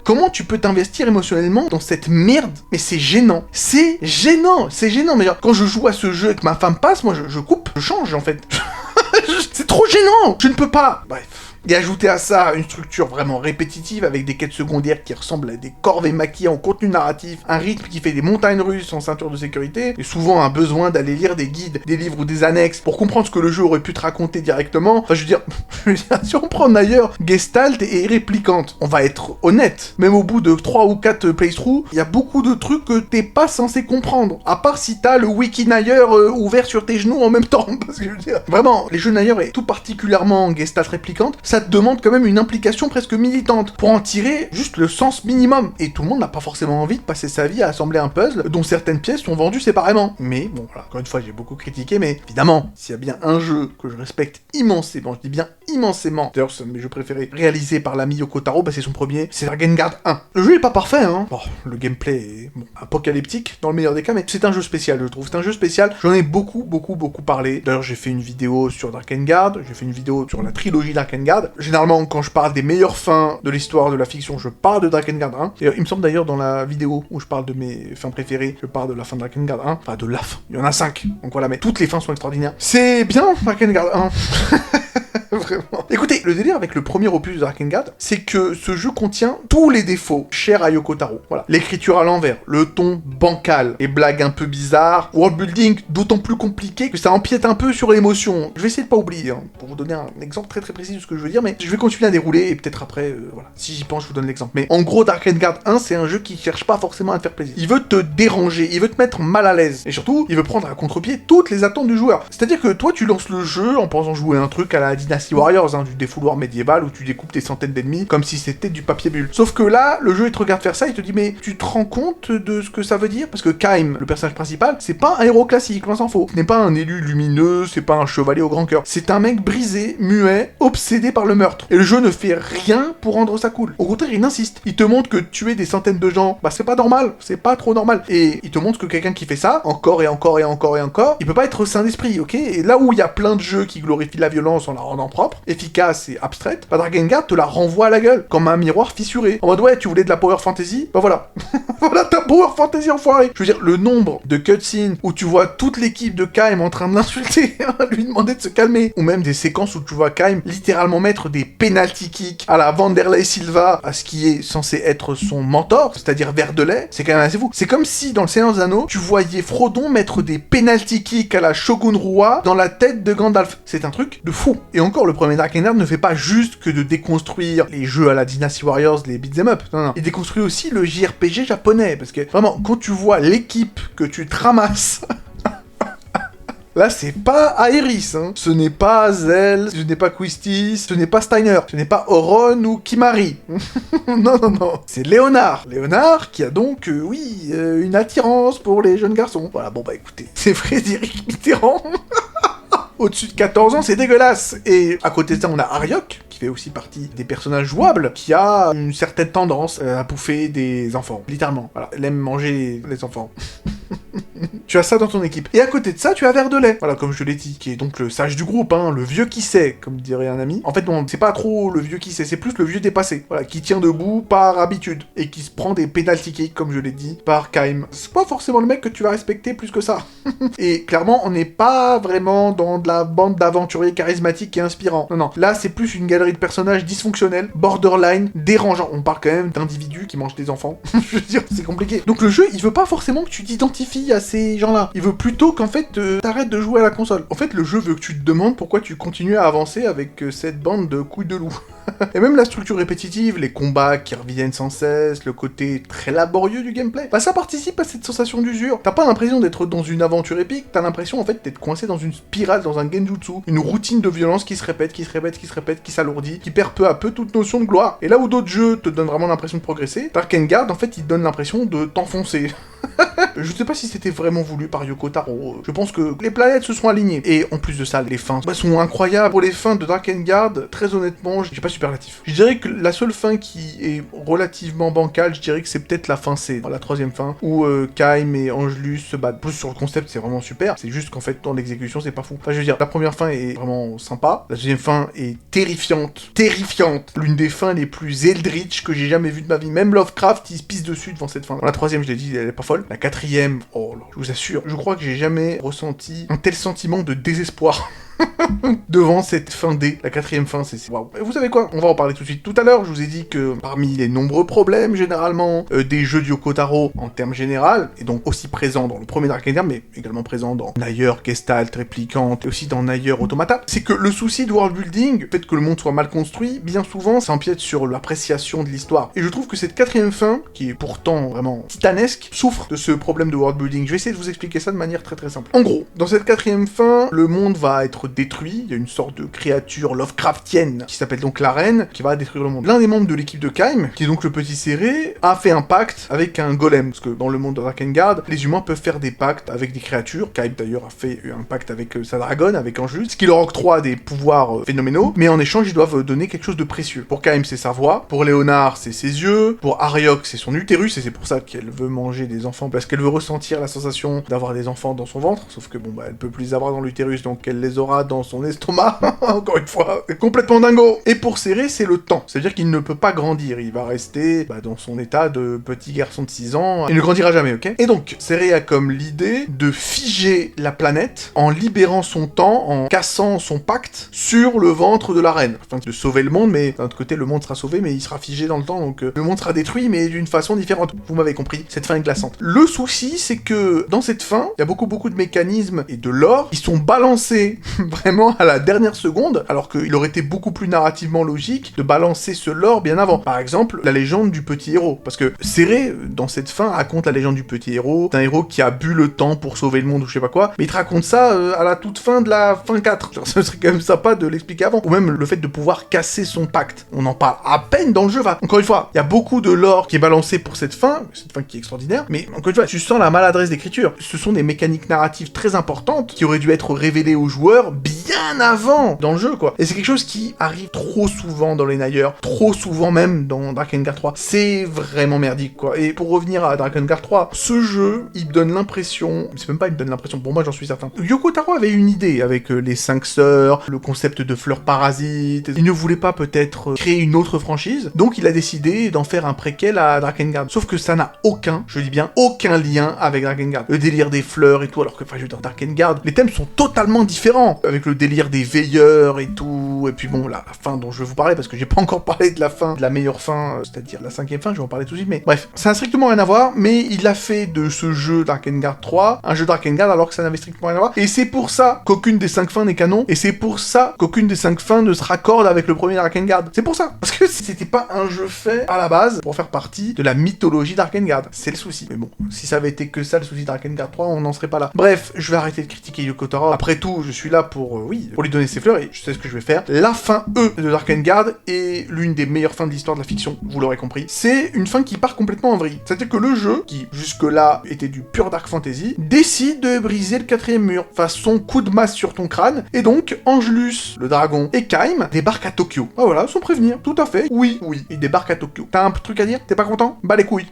Comment tu peux t'investir émotionnellement dans cette merde? Mais c'est gênant. C'est gênant. Mais genre, quand je joue à ce jeu et que ma femme passe, moi, je coupe, je change, en fait. C'est trop gênant. Je ne peux pas. Bref. Et ajouter à ça une structure vraiment répétitive avec des quêtes secondaires qui ressemblent à des corvées maquillées en contenu narratif, un rythme qui fait des montagnes russes en ceinture de sécurité, et souvent un besoin d'aller lire des guides, des livres ou des annexes pour comprendre ce que le jeu aurait pu te raconter directement. Enfin, je veux dire, si on prend d'ailleurs Gestalt et Réplicante, on va être honnête, même au bout de 3 ou 4 playthroughs, il y a beaucoup de trucs que t'es pas censé comprendre, à part si t'as le wiki Nayer ouvert sur tes genoux en même temps, parce que je veux dire, vraiment, les jeux Nayer, et tout particulièrement Gestalt Réplicante, ça te demande quand même une implication presque militante, pour en tirer juste le sens minimum, et tout le monde n'a pas forcément envie de passer sa vie à assembler un puzzle dont certaines pièces sont vendues séparément. Mais bon, voilà, encore une fois, j'ai beaucoup critiqué, mais évidemment, s'il y a bien un jeu que je respecte immensément, je dis bien immensément, d'ailleurs c'est un de mes jeux préférés, réalisé par l'ami Yoko Taro, bah c'est son premier, c'est Drakengard 1. Le jeu est pas parfait, hein. Bon, le gameplay est apocalyptique, dans le meilleur des cas, mais c'est un jeu spécial, je trouve. C'est un jeu spécial, j'en ai beaucoup parlé. D'ailleurs, j'ai fait une vidéo sur Drakengard, j'ai fait une vidéo sur la trilogie Drakengard. Généralement, quand je parle des meilleures fins de l'histoire de la fiction, je parle de Drakengard 1. Et il me semble d'ailleurs dans la vidéo où je parle de mes fins préférées, je parle de la fin de Drakengard 1, enfin de la fin. Il y en a 5, donc voilà, mais toutes les fins sont extraordinaires. C'est bien, Drakengard 1. Vraiment. Écoutez, le délire avec le premier opus de Drakengard, c'est que ce jeu contient tous les défauts chers à Yoko Taro. Voilà. L'écriture à l'envers, le ton bancal, les blagues un peu bizarres, worldbuilding d'autant plus compliqué que ça empiète un peu sur l'émotion. Je vais essayer de pas oublier, hein, pour vous donner un exemple très précis de ce que je veux dire, mais je vais continuer à dérouler et peut-être après, voilà, si j'y pense, je vous donne l'exemple. Mais en gros, Drakengard 1, c'est un jeu qui cherche pas forcément à te faire plaisir. Il veut te déranger, il veut te mettre mal à l'aise. Et surtout, il veut prendre à contre-pied toutes les attentes du joueur. C'est-à-dire que toi, tu lances le jeu en pensant jouer un truc à la Dynasty Warriors, hein, du défouloir médiéval où tu découpes tes centaines d'ennemis comme si c'était du papier bulle. Sauf que là, le jeu il te regarde faire ça, il te dit mais tu te rends compte de ce que ça veut dire? Parce que Kaim, le personnage principal, c'est pas un héros classique, loin s'en faut. Ce n'est pas un élu lumineux, c'est pas un chevalier au grand cœur. C'est un mec brisé, muet, obsédé par le meurtre. Et le jeu ne fait rien pour rendre ça cool. Au contraire, il insiste. Il te montre que tuer des centaines de gens, bah c'est pas normal, c'est pas trop normal. Et il te montre que quelqu'un qui fait ça, encore et encore et encore et encore, il peut pas être sain d'esprit, ok? Et là où il y a plein de jeux qui glorifient la violence en la rendant propre, efficace et abstraite, bah Drakengard te la renvoie à la gueule, comme un miroir fissuré. En mode ouais, tu voulais de la power fantasy? Bah voilà. Voilà ta power fantasy enfoiré. Je veux dire, le nombre de cutscenes où tu vois toute l'équipe de Kaim en train de l'insulter, lui demander de se calmer, ou même des séquences où tu vois Kaim littéralement mettre des penalty kicks à la Vanderlei Silva, à ce qui est censé être son mentor, c'est-à-dire Verdelais, c'est quand même assez fou. C'est comme si, dans le Seigneur des Anneaux, tu voyais Frodon mettre des penalty kicks à la Shogun Rua dans la tête de Gandalf. C'est un truc de fou. Et encore, le premier Drakengard ne fait pas juste que de déconstruire les jeux à la Dynasty Warriors, les beat'em up. Non, non. Il déconstruit aussi le JRPG japonais, parce que vraiment, quand tu vois l'équipe que tu te ramasses... Là, c'est pas Aeris, hein. Ce n'est pas Zell, ce n'est pas Quistis, ce n'est pas Steiner, ce n'est pas Oron ou Kimari. Non, non, non. C'est Léonard. Léonard qui a donc, une attirance pour les jeunes garçons. Voilà, bon bah écoutez, c'est Frédéric Mitterrand. Au-dessus de 14 ans, c'est dégueulasse. Et à côté de ça, on a Ariok, qui fait aussi partie des personnages jouables, qui a une certaine tendance à bouffer des enfants, littéralement. Voilà, elle aime manger les enfants. Tu as ça dans ton équipe. Et à côté de ça, tu as Verdelais. Voilà, comme je l'ai dit, qui est donc le sage du groupe, hein, le vieux qui sait, comme dirait un ami. En fait, non, c'est pas trop le vieux qui sait, c'est plus le vieux dépassé. Voilà, qui tient debout par habitude. Et qui se prend des penalty kicks, comme je l'ai dit, par Kaim. C'est pas forcément le mec que tu vas respecter plus que ça. Et clairement, on n'est pas vraiment dans de la bande d'aventuriers charismatiques et inspirants. Non, non. Là, c'est plus une galerie de personnages dysfonctionnels, borderline, dérangeants. On parle quand même d'individus qui mangent des enfants. Je veux dire, c'est compliqué. Donc le jeu, il veut pas forcément que tu t'identifies à ces gens-là. Il veut plutôt qu'en fait, t'arrêtes de jouer à la console. En fait, le jeu veut que tu te demandes pourquoi tu continues à avancer avec cette bande de couilles de loup. Et même la structure répétitive, les combats qui reviennent sans cesse, le côté très laborieux du gameplay, bah ça participe à cette sensation d'usure. T'as pas l'impression d'être dans une aventure épique, t'as l'impression en fait d'être coincé dans une spirale, dans un genjutsu, une routine de violence qui se répète, qui se répète, qui se répète, qui s'alourdit, qui perd peu à peu toute notion de gloire. Et là où d'autres jeux te donnent vraiment l'impression de progresser, Drakengard en fait il te donne l'impression de t'enfoncer. Je sais pas si c'était vraiment voulu par Yoko Taro, je pense que les planètes se sont alignées. Et en plus de ça, les fins sont incroyables. Pour les fins de Drakengard, très honnêtement, j'ai pas superlatif. Je dirais que la seule fin qui est relativement bancale, je dirais que c'est peut-être la fin C, la troisième fin, où Kaim et Angelus se battent. Plus sur le concept, c'est vraiment super, c'est juste qu'en fait, dans l'exécution, c'est pas fou. Enfin, je veux dire, la première fin est vraiment sympa, la deuxième fin est terrifiante. Terrifiante. L'une des fins les plus eldritch que j'ai jamais vues de ma vie. Même Lovecraft, il se pisse dessus devant cette fin. La troisième, je l'ai dit, elle est pas folle. La quatrième, oh là, je vous assure, je crois que j'ai jamais ressenti un tel sentiment de désespoir. devant cette fin D, la 4ème fin, c'est waouh. Et vous savez quoi? On va en parler tout de suite. Tout à l'heure, je vous ai dit que parmi les nombreux problèmes, généralement, des jeux de Yoko Taro, en termes général, et donc aussi présent dans le premier Dark Knight, mais également présent dans Nier, Gestalt, Replicant, et aussi dans Nier Automata, c'est que le souci de world building, le fait que le monde soit mal construit, bien souvent, ça empiète sur l'appréciation de l'histoire. Et je trouve que cette 4ème fin, qui est pourtant vraiment titanesque, souffre de ce problème de world building. Je vais essayer de vous expliquer ça de manière très très simple. En gros, dans cette 4ème fin, le monde va être détruit, il y a une sorte de créature Lovecraftienne, qui s'appelle donc la Reine, qui va détruire le monde. L'un des membres de l'équipe de Kaim, qui est donc le petit serré, a fait un pacte avec un golem, parce que dans le monde de Drakengard, les humains peuvent faire des pactes avec des créatures. Kaim d'ailleurs a fait un pacte avec sa dragonne, avec Anjus, ce qui leur octroie des pouvoirs phénoménaux, mais en échange ils doivent donner quelque chose de précieux. Pour Kaim c'est sa voix, pour Léonard c'est ses yeux, pour Ariok c'est son utérus, et c'est pour ça qu'elle veut manger des enfants, parce qu'elle veut ressentir la sensation d'avoir des enfants dans son ventre, sauf que bon bah elle peut plus les avoir dans l'utérus, donc elle les aura dans son estomac, encore une fois, complètement dingo. Et pour Serré c'est le temps, c'est-à-dire qu'il ne peut pas grandir, il va rester dans son état de petit garçon de 6 ans, il ne grandira jamais, ok? Et donc, Serré a comme l'idée de figer la planète en libérant son temps, en cassant son pacte sur le ventre de la reine, afin de sauver le monde, mais d'un autre côté, le monde sera sauvé, mais il sera figé dans le temps, donc le monde sera détruit, mais d'une façon différente. Vous m'avez compris, cette fin est glaçante. Le souci, c'est que dans cette fin, il y a beaucoup de mécanismes et de lore qui sont balancés vraiment à la dernière seconde, alors qu'il aurait été beaucoup plus narrativement logique de balancer ce lore bien avant. Par exemple, la légende du petit héros, parce que Serré, dans cette fin, raconte la légende du petit héros, c'est un héros qui a bu le temps pour sauver le monde ou je sais pas quoi, mais il te raconte ça à la toute fin de la fin 4. Genre, ce serait quand même sympa de l'expliquer avant. Ou même le fait de pouvoir casser son pacte. On en parle à peine dans le jeu, va. Encore une fois, il y a beaucoup de lore qui est balancé pour cette fin qui est extraordinaire, mais encore une fois, tu sens la maladresse d'écriture. Ce sont des mécaniques narratives très importantes qui auraient dû être révélées aux joueurs bien avant dans le jeu, quoi. Et c'est quelque chose qui arrive trop souvent dans les Nier, trop souvent même dans Drakengard 3. C'est vraiment merdique, quoi. Et pour revenir à Drakengard 3, ce jeu, il me donne l'impression, c'est même pas il me donne l'impression, pour moi j'en suis certain, Yoko Taro avait une idée avec les 5 sœurs, le concept de fleurs parasites, il ne voulait pas peut-être créer une autre franchise, donc il a décidé d'en faire un préquel à Drakengard. Sauf que ça n'a aucun, je dis bien aucun lien avec Drakengard. Le délire des fleurs et tout, alors que, enfin je veux dire, Drakengard, les thèmes sont totalement différents, avec le délire des veilleurs et tout, et puis bon, la fin dont je vais vous parler, parce que j'ai pas encore parlé de la fin, de la meilleure fin, c'est-à-dire la 5ème fin, je vais en parler tout de suite, mais bref, ça n'a strictement rien à voir, mais il a fait de ce jeu Drakengard 3 un jeu Drakengard alors que ça n'avait strictement rien à voir, et c'est pour ça qu'aucune des 5 fins n'est canon, et c'est pour ça qu'aucune des 5 fins ne se raccorde avec le premier Drakengard. C'est pour ça, parce que c'était pas un jeu fait à la base pour faire partie de la mythologie Drakengard, c'est le souci. Mais bon, si ça avait été que ça le souci Drakengard 3, on n'en serait pas là. Bref, je vais arrêter de critiquer Yoko Taro, après tout, je suis là pour, pour lui donner ses fleurs, et je sais ce que je vais faire. La fin E de Drakengard est l'une des meilleures fins de l'histoire de la fiction, vous l'aurez compris. C'est une fin qui part complètement en vrille. C'est-à-dire que le jeu, qui jusque-là était du pur Dark Fantasy, décide de briser le 4ème mur, façon coup de masse sur ton crâne, et donc Angelus, le dragon, et Kaim débarquent à Tokyo. Ah voilà, sans prévenir, tout à fait. Oui, ils débarquent à Tokyo. T'as un truc à dire? T'es pas content? Bah les couilles.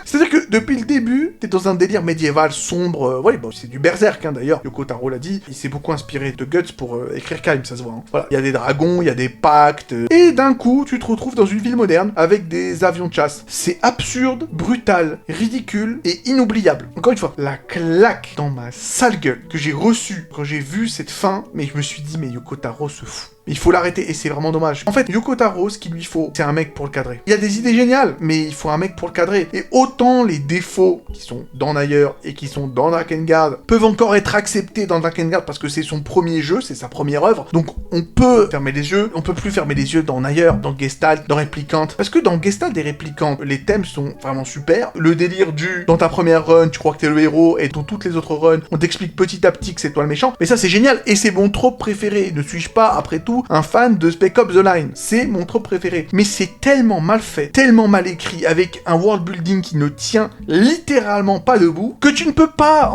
C'est-à-dire que depuis le début, t'es dans un délire médiéval sombre, c'est du berserk, hein, d'ailleurs, Yoko Taro l'a dit, il s'est beaucoup inspiré de Guts pour écrire Kaim, ça se voit, hein. Voilà, il y a des dragons, il y a des pactes, et d'un coup, tu te retrouves dans une ville moderne, avec des avions de chasse. C'est absurde, brutal, ridicule, et inoubliable. Encore une fois, la claque dans ma sale gueule que j'ai reçue quand j'ai vu cette fin, mais je me suis dit, mais Yoko Taro se fout. Il faut l'arrêter, et c'est vraiment dommage. En fait, Yoko Taro, ce qu'il lui faut, c'est un mec pour le cadrer. Il y a des idées géniales, mais il faut un mec pour le cadrer. Et autant les défauts qui sont dans Nier et qui sont dans Drakengard peuvent encore être acceptés dans Drakengard parce que c'est son premier jeu, c'est sa première œuvre. Donc on peut fermer les yeux, on peut plus fermer les yeux dans Nier, dans Gestalt, dans Replicant. Parce que dans Gestalt et Replicant, les thèmes sont vraiment super. Le délire dans ta première run, tu crois que t'es le héros, et dans toutes les autres runs, on t'explique petit à petit que c'est toi le méchant. Mais ça c'est génial, et c'est mon trope préféré. Ne suis-je pas, après tout, un fan de Spec Ops The Line? C'est mon trope préféré. Mais c'est tellement mal fait, tellement mal écrit, avec un world building qui ne tient littéralement pas debout, que tu ne peux pas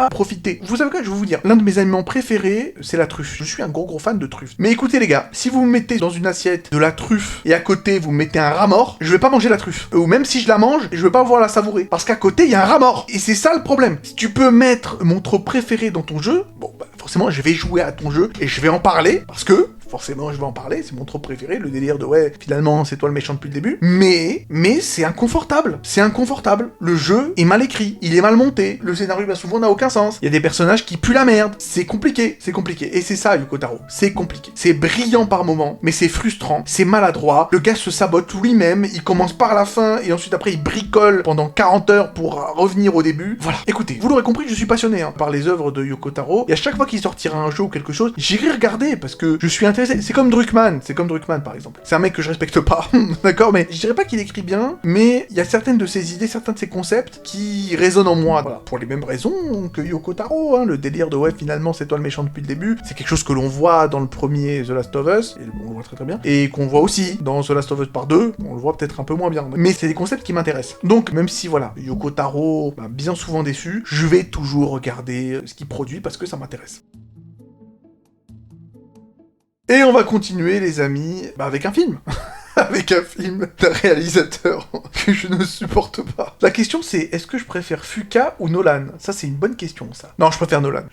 profiter. Vous savez quoi, je vais vous dire, l'un de mes aliments préférés, c'est la truffe. Je suis un gros fan de truffe. Mais écoutez les gars, si vous me mettez dans une assiette de la truffe, et à côté vous mettez un rat mort, je vais pas manger la truffe. Ou même si je la mange, je vais pas pouvoir la savourer. Parce qu'à côté, il y a un rat mort. Et c'est ça le problème. Si tu peux mettre mon trope préféré dans ton jeu, bon, bah, forcément, je vais jouer à ton jeu, et je vais en parler, parce que forcément je vais en parler, c'est mon trop préféré, le délire de ouais, finalement c'est toi le méchant depuis le début, mais c'est inconfortable, le jeu est mal écrit, il est mal monté, le scénario bien souvent n'a aucun sens, il y a des personnages qui puent la merde, c'est compliqué, et c'est ça Yoko Taro, c'est compliqué, c'est brillant par moments, mais c'est frustrant, c'est maladroit, le gars se sabote lui-même, il commence par la fin, et ensuite après il bricole pendant 40 heures pour revenir au début, voilà, écoutez, vous l'aurez compris, je suis passionné par les œuvres de Yoko Taro, et à chaque fois qu'il sortira un jeu ou quelque chose, j'irai regarder, parce que je suis intéressé, c'est comme Druckmann par exemple, c'est un mec que je respecte pas, d'accord, mais je dirais pas qu'il écrit bien, mais il y a certaines de ses idées, certains de ses concepts qui résonnent en moi, voilà, pour les mêmes raisons que Yoko Taro, le délire de ouais, finalement c'est toi le méchant depuis le début, c'est quelque chose que l'on voit dans le premier The Last of Us, et on le voit très très bien, et qu'on voit aussi dans The Last of Us Part 2, on le voit peut-être un peu moins bien, mais c'est des concepts qui m'intéressent. Donc, même si voilà, Yoko Taro m'a bien souvent déçu, je vais toujours regarder ce qu'il produit parce que ça m'intéresse. Et on va continuer les amis, avec un film avec un film d'un réalisateur que je ne supporte pas. La question c'est, est-ce que je préfère Fuqua ou Nolan? Ça c'est une bonne question ça. Non, je préfère Nolan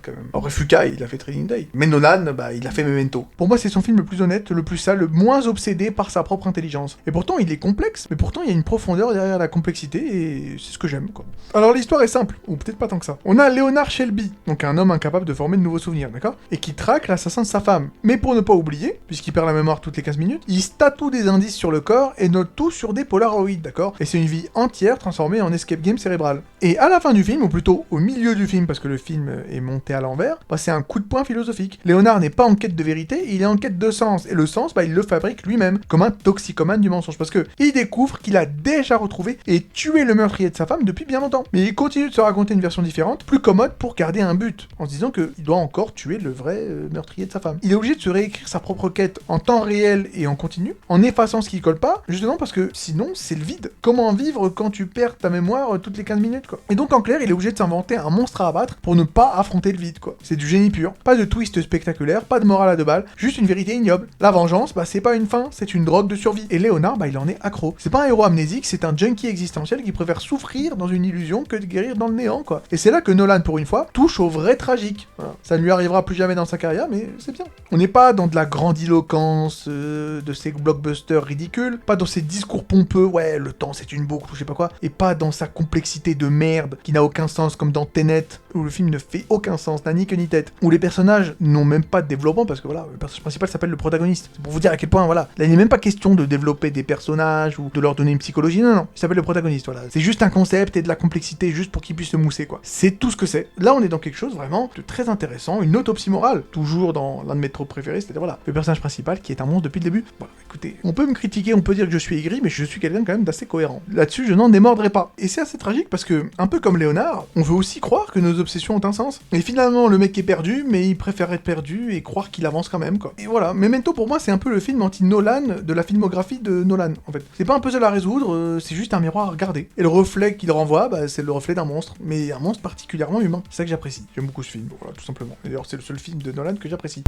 quand même. Après Fuqua, il a fait Training Day. Mais Nolan, il a fait Memento. Pour moi c'est son film le plus honnête, le plus sale, le moins obsédé par sa propre intelligence. Et pourtant il est complexe, mais pourtant il y a une profondeur derrière la complexité et c'est ce que j'aime quoi. Alors l'histoire est simple, ou peut-être pas tant que ça. On a Leonard Shelby, donc un homme incapable de former de nouveaux souvenirs, d'accord? Et qui traque l'assassin de sa femme. Mais pour ne pas oublier, puisqu'il perd la mémoire toutes les 15 minutes, il tatoue des indices sur le corps et note tout sur des polaroïdes, d'accord? Et c'est une vie entière transformée en escape game cérébral. Et à la fin du film, ou plutôt au milieu du film, parce que le film est monté à l'envers, c'est un coup de poing philosophique. Léonard n'est pas en quête de vérité, il est en quête de sens. Et le sens, il le fabrique lui-même, comme un toxicomane du mensonge. Parce que il découvre qu'il a déjà retrouvé et tué le meurtrier de sa femme depuis bien longtemps. Mais il continue de se raconter une version différente, plus commode pour garder un but, en se disant qu'il doit encore tuer le vrai meurtrier de sa femme. Il est obligé de se réécrire sa propre quête en temps réel et en continu, en effaçant ce qui colle pas, justement parce que sinon c'est le vide. Comment vivre quand tu perds ta mémoire toutes les 15 minutes quoi? Et donc en clair, il est obligé de s'inventer un monstre à abattre pour ne pas affronter le vide quoi. C'est du génie pur, pas de twist spectaculaire, pas de morale à deux balles, juste une vérité ignoble. La vengeance, c'est pas une fin, c'est une drogue de survie. Et Léonard, il en est accro. C'est pas un héros amnésique, c'est un junkie existentiel qui préfère souffrir dans une illusion que de guérir dans le néant quoi. Et c'est là que Nolan pour une fois touche au vrai tragique. Voilà. Ça ne lui arrivera plus jamais dans sa carrière, mais c'est bien. On n'est pas dans de la grandiloquence de ces blockbusters ridicule, pas dans ses discours pompeux, ouais, le temps c'est une boucle ou je sais pas quoi, et pas dans sa complexité de merde qui n'a aucun sens comme dans Tenet, où le film ne fait aucun sens, n'a ni queue ni tête, où les personnages n'ont même pas de développement parce que voilà, le personnage principal s'appelle le protagoniste. C'est pour vous dire à quel point, voilà, là il n'est même pas question de développer des personnages ou de leur donner une psychologie, non, il s'appelle le protagoniste, voilà. C'est juste un concept et de la complexité juste pour qu'il puisse se mousser quoi. C'est tout ce que c'est. Là on est dans quelque chose vraiment de très intéressant, une autopsie morale, toujours dans l'un de mes tropes préférés, c'est-à-dire voilà, le personnage principal qui est un monstre depuis le début. Voilà, écoutez, on peut me critiquer, on peut dire que je suis aigri, mais je suis quelqu'un quand même d'assez cohérent. Là-dessus, je n'en démordrai pas. Et c'est assez tragique parce que, un peu comme Léonard, on veut aussi croire que nos obsessions ont un sens. Et finalement, le mec est perdu, mais il préfère être perdu et croire qu'il avance quand même, quoi. Et voilà, Memento pour moi, c'est un peu le film anti-Nolan de la filmographie de Nolan, en fait. C'est pas un puzzle à résoudre, c'est juste un miroir à regarder. Et le reflet qu'il renvoie, c'est le reflet d'un monstre, mais un monstre particulièrement humain. C'est ça que j'apprécie. J'aime beaucoup ce film, voilà, tout simplement. Et d'ailleurs, c'est le seul film de Nolan que j'apprécie.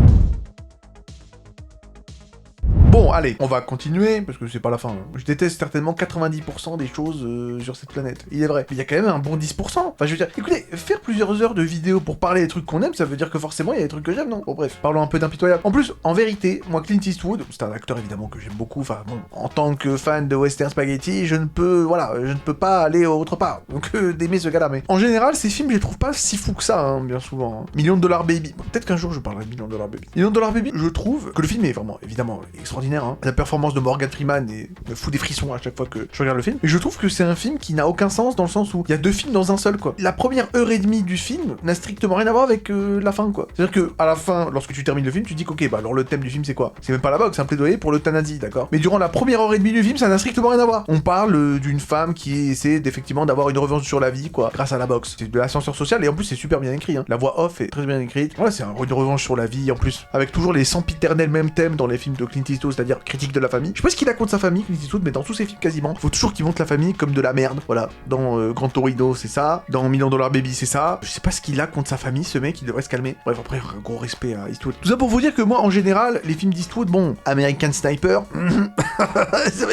Bon, allez, on va continuer, parce que c'est pas la fin. Je déteste certainement 90% des choses sur cette planète. Il est vrai. Mais il y a quand même un bon 10%. Enfin, je veux dire, écoutez, faire plusieurs heures de vidéos pour parler des trucs qu'on aime, ça veut dire que forcément, il y a des trucs que j'aime, non? Bon, bref, parlons un peu d'impitoyable. En plus, en vérité, moi, Clint Eastwood, c'est un acteur évidemment que j'aime beaucoup, enfin, bon, en tant que fan de western spaghetti, je ne peux pas aller autre part. Donc, d'aimer ce gars-là, mais en général, ces films, je les trouve pas si fous que ça, bien soou hein. Million de Dollar Baby. Bon, peut-être qu'un jour, je parlerai de Million de Dollar Baby. Million de Dollar Baby, je trouve que le film est vraiment, évidemment, extraordinaire. La performance de Morgan Freeman me fout des frissons à chaque fois que je regarde le film. Et je trouve que c'est un film qui n'a aucun sens dans le sens où il y a deux films dans un seul, quoi. La première heure et demie du film n'a strictement rien à voir avec la fin, quoi. C'est-à-dire que à la fin, lorsque tu termines le film, tu dis ok, alors le thème du film c'est quoi? C'est même pas la boxe, c'est un plaidoyer pour l'euthanasie, d'accord? Mais durant la première heure et demie du film, ça n'a strictement rien à voir. On parle d'une femme qui essaie effectivement d'avoir une revanche sur la vie, quoi, grâce à la boxe. C'est de l'ascenseur social et en plus c'est super bien écrit, hein. La voix off est très bien écrite. Voilà, c'est une revanche sur la vie en plus, avec toujours les sempiternels mêmes thèmes dans les films de Clint Eastwood, c'est-à-dire critique de la famille. Je sais pas ce qu'il a contre sa famille, Clint Eastwood, mais dans tous ses films quasiment, faut toujours qu'il montre la famille comme de la merde. Voilà, dans Gran Torino, c'est ça. Dans Million Dollar Baby, c'est ça. Je sais pas ce qu'il a contre sa famille, ce mec, il devrait se calmer. Bref, après, un gros respect à Eastwood. Tout ça pour vous dire que moi, en général, les films d'Eastwood, bon, American Sniper,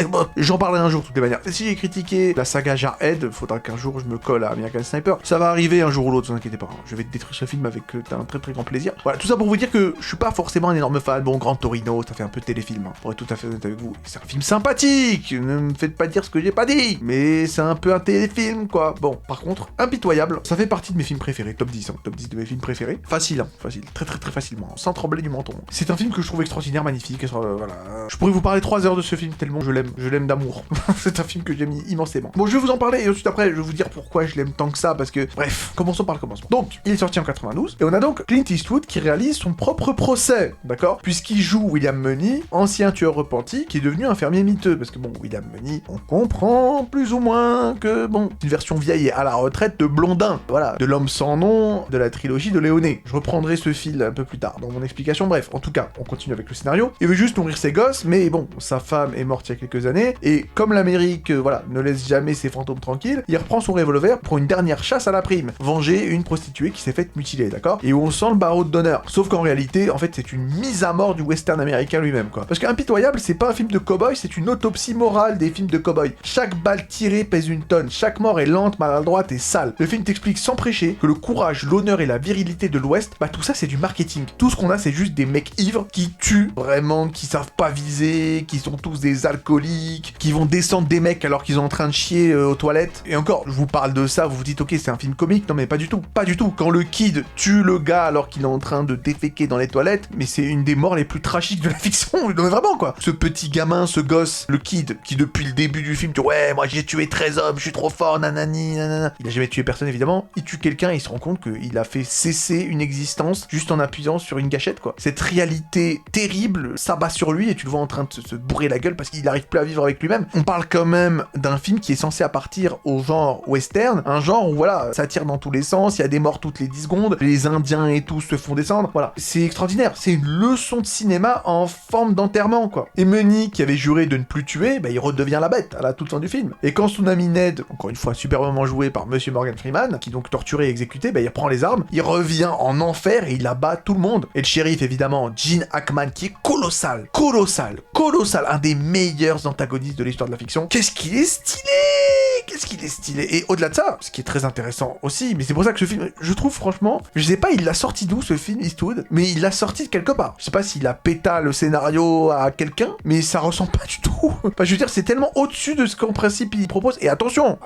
Bon, j'en parlerai un jour, de toutes les manières. Si j'ai critiqué la saga Jarhead, faudra qu'un jour je me colle à American Sniper. Ça va arriver un jour ou l'autre, ne vous inquiétez pas. Je vais détruire ce film avec un très très grand plaisir. Voilà, tout ça pour vous dire que je suis pas forcément un énorme fan. Bon, Grand Torino, ça fait un peu téléfilm, hein, pour être tout à fait honnête avec vous. C'est un film sympathique, ne me faites pas dire ce que j'ai pas dit, mais c'est un peu un téléfilm, quoi. Bon, par contre, Impitoyable, ça fait partie de mes films préférés, top 10, hein, top 10 de mes films préférés. Facile, hein, facile, très très très facilement, sans trembler du menton. C'est un film que je trouve extraordinaire, magnifique, voilà. Je pourrais vous parler 3 heures de ce film tellement je l'aime d'amour. C'est un film que j'aime immensément. Bon, je vais vous en parler et ensuite après, je vais vous dire pourquoi je l'aime tant que ça, parce que, bref, commençons par le commencement. Donc, il est sorti en 92, et on a donc Clint Eastwood qui réalise son propre procès, d'accord? Puisqu'il joue William Munny, ancien tueur repenti, qui est devenu un fermier miteux, parce que bon, William Munny, on comprend plus ou moins que, bon, une version vieille et à la retraite de Blondin, voilà, de l'homme sans nom, de la trilogie de Léoné. Je reprendrai ce fil un peu plus tard dans mon explication, bref, en tout cas, on continue avec le scénario. Il veut juste nourrir ses gosses, mais bon, sa femme est morte il y a quelques années, et comme l'Amérique, voilà, ne laisse jamais ses fantômes tranquilles, il reprend son revolver pour une dernière chasse à la prime, venger une prostituée qui s'est faite mutiler, d'accord? Et où on sent le barreau d'honneur. Sauf qu'en réalité, en fait, c'est une mise à mort du western américain lui-même, quoi. Parce qu'Impitoyable, c'est pas un film de cow-boy, c'est une autopsie morale des films de cow-boy. Chaque balle tirée pèse une tonne, chaque mort est lente, maladroite et sale. Le film t'explique sans prêcher que le courage, l'honneur et la virilité de l'Ouest, bah tout ça c'est du marketing. Tout ce qu'on a, c'est juste des mecs ivres qui tuent, vraiment, qui savent pas viser, qui sont tous des alcooliques, qui vont descendre des mecs alors qu'ils sont en train de chier aux toilettes. Et encore, je vous parle de ça, vous vous dites ok, c'est un film comique, non mais pas du tout, pas du tout. Quand le kid tue le gars alors qu'il est en train de déféquer dans les toilettes, mais c'est une des morts les plus tragiques de la fiction, non mais vraiment quoi. Ce petit gamin, ce gosse, le kid, qui depuis le début du film, tu ouais, moi j'ai tué 13 hommes, je suis trop fort, nanani, nanana. Il a jamais tué personne évidemment, il tue quelqu'un et il se rend compte qu'il a fait cesser une existence juste en appuyant sur une gâchette quoi. Cette réalité terrible s'abat sur lui et tu le vois en train de se bourrer la gueule parce qu'il n'arrive plus à vivre avec lui-même. On parle quand même d'un film qui est censé appartenir au genre western, un genre où voilà, ça tire dans tous les sens, il y a des morts toutes les 10 secondes, les Indiens et tout se font descendre, voilà. C'est extraordinaire, c'est une leçon de cinéma en forme d'enterrement quoi. Et Munny, qui avait juré de ne plus tuer, bah il redevient la bête à la toute fin du film. Et quand son ami Ned, encore une fois superbement joué par Monsieur Morgan Freeman, qui est donc torturé et exécuté, bah il reprend les armes, il revient en enfer et il abat tout le monde. Et le shérif évidemment, Gene Hackman, qui est colossal, un des meilleurs antagonistes de l'histoire de la fiction. Qu'est-ce qu'il est stylé! Et au-delà de ça, ce qui est très intéressant aussi, mais c'est pour ça que ce film, je trouve franchement, je sais pas il l'a sorti d'où ce film Eastwood, mais il l'a sorti de quelque part. Je sais pas s'il a péta le scénario à quelqu'un, mais ça ressemble pas du tout. Enfin, je veux dire, c'est tellement au-dessus de ce qu'en principe il propose. Et attention,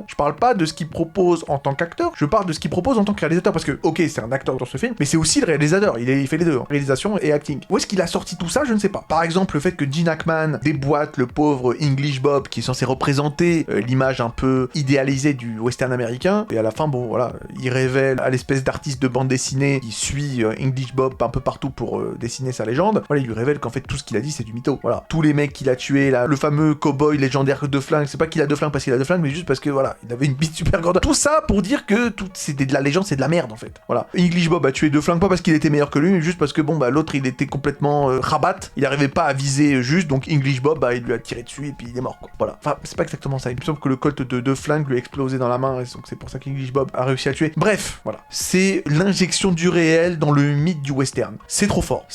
je parle pas de ce qu'il propose en tant qu'acteur, je parle de ce qu'il propose en tant que réalisateur, parce que, ok, c'est un acteur dans ce film, mais c'est aussi le réalisateur, il fait les deux, hein, réalisation et acting. Où est-ce qu'il a sorti tout ça, je ne sais pas. Par exemple, le fait que Gene Hackman déboîte le pauvre English Bob, qui est censé représenter l'image un peu idéalisée du western américain, et à la fin, bon, voilà, il révèle à l'espèce d'artiste de bande dessinée qui suit English Bob un peu partout pour dessiner sa légende, voilà, il lui révèle qu'en fait, tout ce qu'il a dit, c'est du mytho. Voilà, tous les mecs qu'il a tués, là, le fameux cowboy légendaire de flingue, c'est pas qu'il a 2 flingues parce qu'il a 2 flingues, mais juste parce que, voilà, il avait une bite super grande. Tout ça pour dire que tout, c'est de la légende, c'est de la merde, en fait. Voilà. English Bob a tué 2 flingues, pas parce qu'il était meilleur que lui, mais juste parce que, bon, bah, l'autre, il était complètement rabat, il arrivait pas à viser juste, donc English Bob, bah, il lui a tiré dessus et puis il est mort, quoi. Voilà. Enfin, c'est pas exactement ça. Il me semble que le colt de 2 flingues lui a explosé dans la main, et donc c'est pour ça qu'English Bob a réussi à le tuer. Bref, voilà. C'est l'injection du réel dans le mythe du western. C'est trop fort.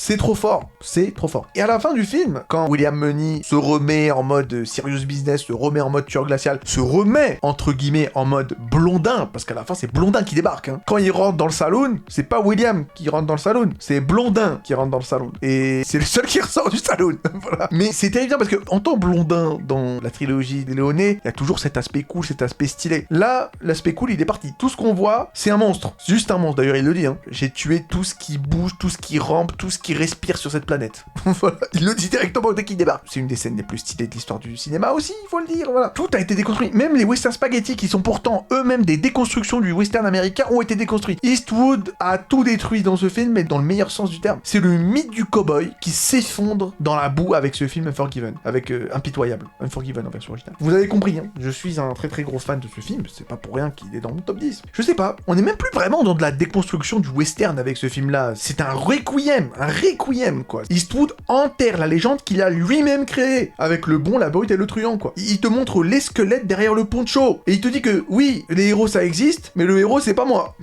Et à la fin du film, quand William Munny se remet en mode serious business, se remet en mode tueur glacial, se remet, entre guillemets, en mode Blondin, parce qu'à la fin, c'est Blondin qui débarque, hein. Quand il rentre dans le saloon, c'est pas William qui rentre dans le saloon, c'est Blondin qui rentre dans le saloon. Et c'est le seul qui ressort du saloon. Voilà. Mais c'est terrible parce que, en tant Blondin dans la trilogie des Léoné, il y a toujours cet aspect cool, cet aspect stylé. Là, l'aspect cool, il est parti. Tout ce qu'on voit, c'est un monstre. C'est juste un monstre, d'ailleurs, il le dit, hein. J'ai tué tout ce qui bouge, tout ce qui rampe, tout ce qui respire sur cette planète. Voilà. Il le dit directement dès qu'il débarque. C'est une des scènes les plus stylées de l'histoire du cinéma aussi, il faut le dire, voilà. Tout a été déconstruit. Même les western spaghetti, qui sont pourtant eux-mêmes des déconstructions du western américain, ont été déconstruits. Eastwood a tout détruit dans ce film, mais dans le meilleur sens du terme. C'est le mythe du cowboy qui s'effondre dans la boue avec ce film Unforgiven, avec Impitoyable, Unforgiven en version originale. Vous avez compris, hein, je suis un très très gros fan de ce film, c'est pas pour rien qu'il est dans mon top 10. Je sais pas, on est même plus vraiment dans de la déconstruction du western avec ce film-là, c'est un requiem quoi. Eastwood enterre la légende qu'il a lui-même créée, avec le bon, la brute et le truand quoi. Il te montre les squelettes derrière le poncho, et il te dit que oui, les héros ça existe, mais le héros c'est pas moi.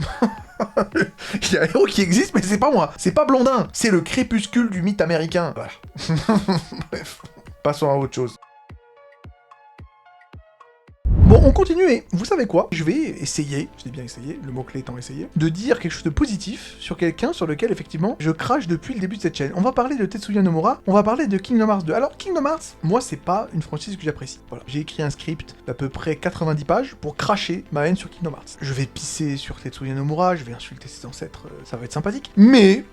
Il y a un héros qui existe, mais c'est pas moi. C'est pas Blondin. C'est le crépuscule du mythe américain. Voilà. Bref. Passons à autre chose. Bon, on continue et vous savez quoi? Je vais essayer, je dis bien essayer, le mot-clé étant essayer, de dire quelque chose de positif sur quelqu'un sur lequel, effectivement, je crache depuis le début de cette chaîne. On va parler de Tetsuya Nomura, on va parler de Kingdom Hearts 2. Alors, Kingdom Hearts, moi, c'est pas une franchise que j'apprécie. Voilà, j'ai écrit un script d'à peu près 90 pages pour cracher ma haine sur Kingdom Hearts. Je vais pisser sur Tetsuya Nomura, je vais insulter ses ancêtres, ça va être sympathique. Mais,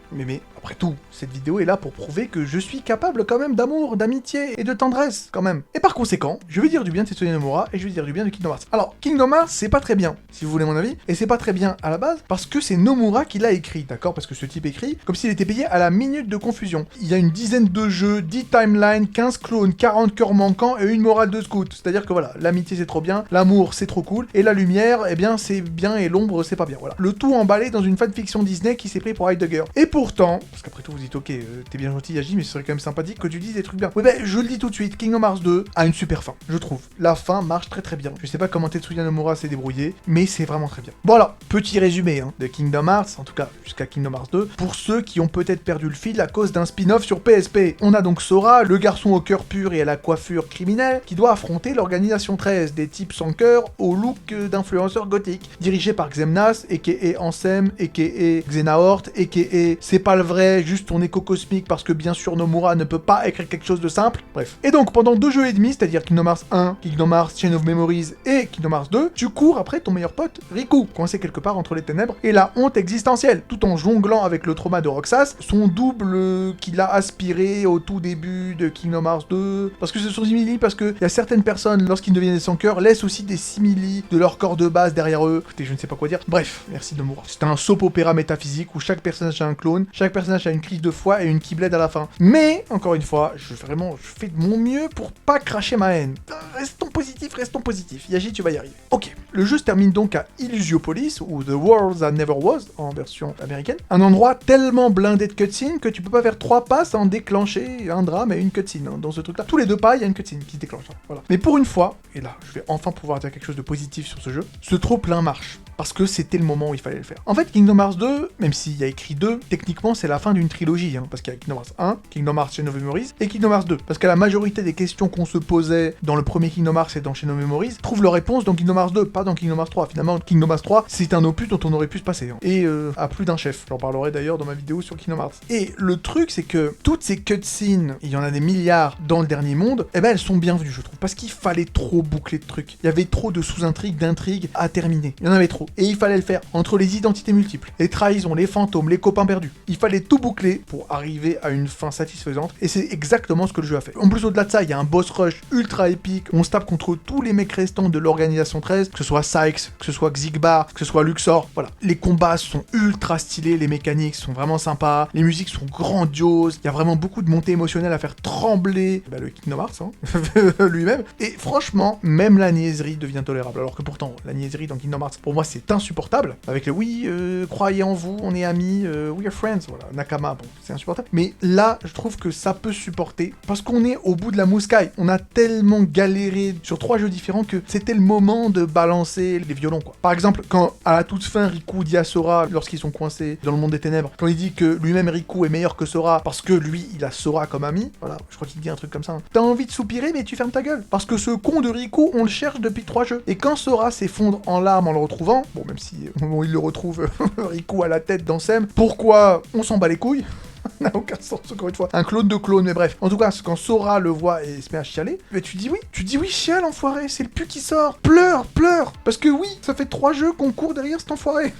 après tout, cette vidéo est là pour prouver que je suis capable quand même d'amour, d'amitié et de tendresse, quand même. Et par conséquent, je vais dire du bien de Tetsuya Nomura et je vais dire du bien de Kingdom Hearts. Alors, Kingdom Hearts, c'est pas très bien, si vous voulez mon avis, et c'est pas très bien à la base, parce que c'est Nomura qui l'a écrit, d'accord? Parce que ce type écrit comme s'il était payé à la minute de confusion. Il y a une dizaine de jeux, 10 timelines, 15 clones, 40 cœurs manquants et une morale de scout. C'est-à-dire que voilà, l'amitié c'est trop bien, l'amour c'est trop cool, et la lumière, eh bien c'est bien et l'ombre c'est pas bien, voilà. Le tout emballé dans une fanfiction Disney qui s'est pris pour Heidegger. Et pourtant, parce qu'après tout vous dites ok, t'es bien gentil Yaji, mais ce serait quand même sympathique que tu dises des trucs bien. Ouais ben, je le dis tout de suite, Kingdom Hearts 2 a une super fin, je trouve. La fin marche très très bien. Je sais pas comment Tetsuya Nomura s'est débrouillé, mais c'est vraiment très bien. Bon alors, petit résumé de Kingdom Hearts, en tout cas jusqu'à Kingdom Hearts 2, pour ceux qui ont peut-être perdu le fil à cause d'un spin-off sur PSP. On a donc Sora, le garçon au cœur pur et à la coiffure criminelle, qui doit affronter l'organisation 13, des types sans cœur au look d'influenceur gothique, dirigé par Xemnas, a.k.a. Ansem, a.k.a. Xehanort, a.k.a. c'est pas le vrai, juste ton écho cosmique parce que bien sûr Nomura ne peut pas écrire quelque chose de simple, bref. Et donc pendant 2 jeux et demi, c'est-à-dire Kingdom Hearts 1, Kingdom Hearts Chain of Memories et Kingdom Hearts 2, tu cours après ton meilleur pote, Riku, coincé quelque part entre les ténèbres et la honte existentielle, tout en jonglant avec le trauma de Roxas, son double qu'il a aspiré au tout début de Kingdom Hearts 2, parce que ce sont simili, parce que y a certaines personnes, lorsqu'ils deviennent sans cœur, laissent aussi des simili de leur corps de base derrière eux. Écoutez, je ne sais pas quoi dire. Bref, merci Nomura. C'est un soap-opéra métaphysique où chaque personnage a un clone, chaque personnage a une crise de foi et une keyblade à la fin. Mais, encore une fois, je fais de mon mieux pour pas cracher ma haine. Restons positifs. Yaji, tu vas y arriver. Ok, le jeu se termine donc à Illusiopolis, ou The World That Never Was, en version américaine. Un endroit tellement blindé de cutscenes que tu peux pas faire 3 pas sans déclencher un drame et une cutscene. Dans ce truc-là, tous les 2 pas, il y a une cutscene qui se déclenche. Voilà. Mais pour une fois, et là, je vais enfin pouvoir dire quelque chose de positif sur ce jeu, ce trop-plein marche. Parce que c'était le moment où il fallait le faire. En fait, Kingdom Hearts 2, même s'il y a écrit 2, techniquement c'est la fin d'une trilogie, parce qu'il y a Kingdom Hearts 1, Kingdom Hearts Chain of Memories et Kingdom Hearts 2. Parce que la majorité des questions qu'on se posait dans le premier Kingdom Hearts et dans Chain of Memories trouvent leur réponse dans Kingdom Hearts 2, pas dans Kingdom Hearts 3. Finalement, Kingdom Hearts 3, c'est un opus dont on aurait pu se passer. Et à plus d'un chef. J'en parlerai d'ailleurs dans ma vidéo sur Kingdom Hearts. Et le truc, c'est que toutes ces cutscenes, il y en a des milliards dans le dernier monde, eh ben elles sont bienvenues, je trouve. Parce qu'il fallait trop boucler de trucs. Il y avait trop de sous-intrigues, d'intrigues à terminer. Il y en avait trop. Et il fallait le faire entre les identités multiples, les trahisons, les fantômes, les copains perdus. Il fallait tout boucler pour arriver à une fin satisfaisante, et c'est exactement ce que le jeu a fait. En plus, au-delà de ça, il y a un boss rush ultra épique, on se tape contre tous les mecs restants de l'organisation 13, que ce soit Sykes, que ce soit Xigbar, que ce soit Luxor, voilà. Les combats sont ultra stylés, les mécaniques sont vraiment sympas, les musiques sont grandioses, il y a vraiment beaucoup de montées émotionnelles à faire trembler le Kingdom Hearts, lui-même, et franchement, même la niaiserie devient tolérable, alors que pourtant, la niaiserie dans Kingdom Hearts, pour moi, c'est insupportable, avec le oui, croyez en vous, on est amis, we are friends, voilà, Nakama, bon, c'est insupportable. Mais là, je trouve que ça peut supporter, parce qu'on est au bout de la mouscaille. On a tellement galéré sur 3 jeux différents que c'était le moment de balancer les violons, quoi. Par exemple, quand à la toute fin, Riku dit à Sora, lorsqu'ils sont coincés dans le monde des ténèbres, quand il dit que lui-même Riku est meilleur que Sora, parce que lui, il a Sora comme ami, voilà, je crois qu'il dit un truc comme ça. T'as envie de soupirer, mais tu fermes ta gueule. Parce que ce con de Riku, on le cherche depuis 3 jeux. Et quand Sora s'effondre en larmes en le retrouvant, bon, même si au moment où il le retrouve, Riku à la tête d'Ansem, pourquoi on s'en bat les couilles? N'a aucun sens, encore une fois. Un clone de clone, mais bref. En tout cas, quand Sora le voit et se met à chialer, mais tu dis oui, chiale, enfoiré, c'est le pu qui sort. Pleure. Parce que oui, ça fait 3 jeux qu'on court derrière cet enfoiré.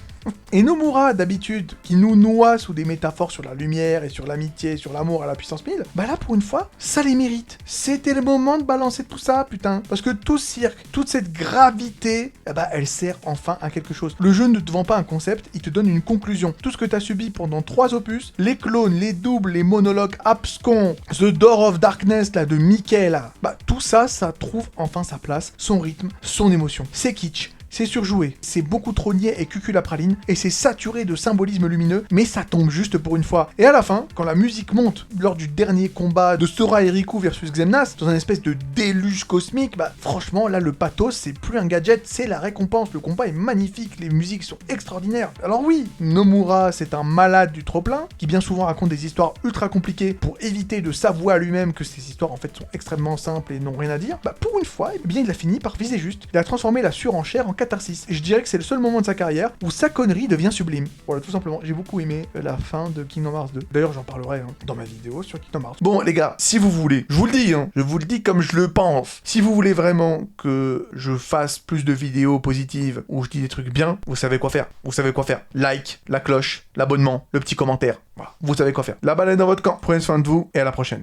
Et Nomura, d'habitude, qui nous noie sous des métaphores sur la lumière et sur l'amitié, sur l'amour à la puissance 1000, bah là, pour une fois, ça les mérite. C'était le moment de balancer tout ça, putain. Parce que tout ce cirque, toute cette gravité, elle sert enfin à quelque chose. Le jeu ne te vend pas un concept, il te donne une conclusion. Tout ce que t'as subi pendant 3 opus, les clones, les doubles, les monologues abscons, The Door of Darkness, là, de Mickey, là, tout ça, ça trouve enfin sa place, son rythme, son émotion. C'est kitsch. c'est surjoué, c'est beaucoup trop niais et cuculapraline, et c'est saturé de symbolisme lumineux, mais ça tombe juste pour une fois. Et à la fin, quand la musique monte lors du dernier combat de Sora et Riku versus Xemnas, dans un espèce de déluge cosmique, bah franchement là le pathos c'est plus un gadget, c'est la récompense. Le combat est magnifique, les musiques sont extraordinaires. Alors oui, Nomura c'est un malade du trop-plein, qui bien souvent raconte des histoires ultra compliquées pour éviter de s'avouer à lui-même que ces histoires en fait sont extrêmement simples et n'ont rien à dire. Bah pour une fois, eh bien il a fini par viser juste. Il a transformé la surenchère en catharsis. Et je dirais que c'est le seul moment de sa carrière où sa connerie devient sublime. Voilà, tout simplement. J'ai beaucoup aimé la fin de Kingdom Hearts 2. D'ailleurs, j'en parlerai dans ma vidéo sur Kingdom Hearts. Bon, les gars, si vous voulez, je vous le dis, je vous le dis comme je le pense. Si vous voulez vraiment que je fasse plus de vidéos positives où je dis des trucs bien, vous savez quoi faire. Vous savez quoi faire. Like, la cloche, l'abonnement, le petit commentaire. Voilà, vous savez quoi faire. La balle est dans votre camp. Prenez soin de vous et à la prochaine.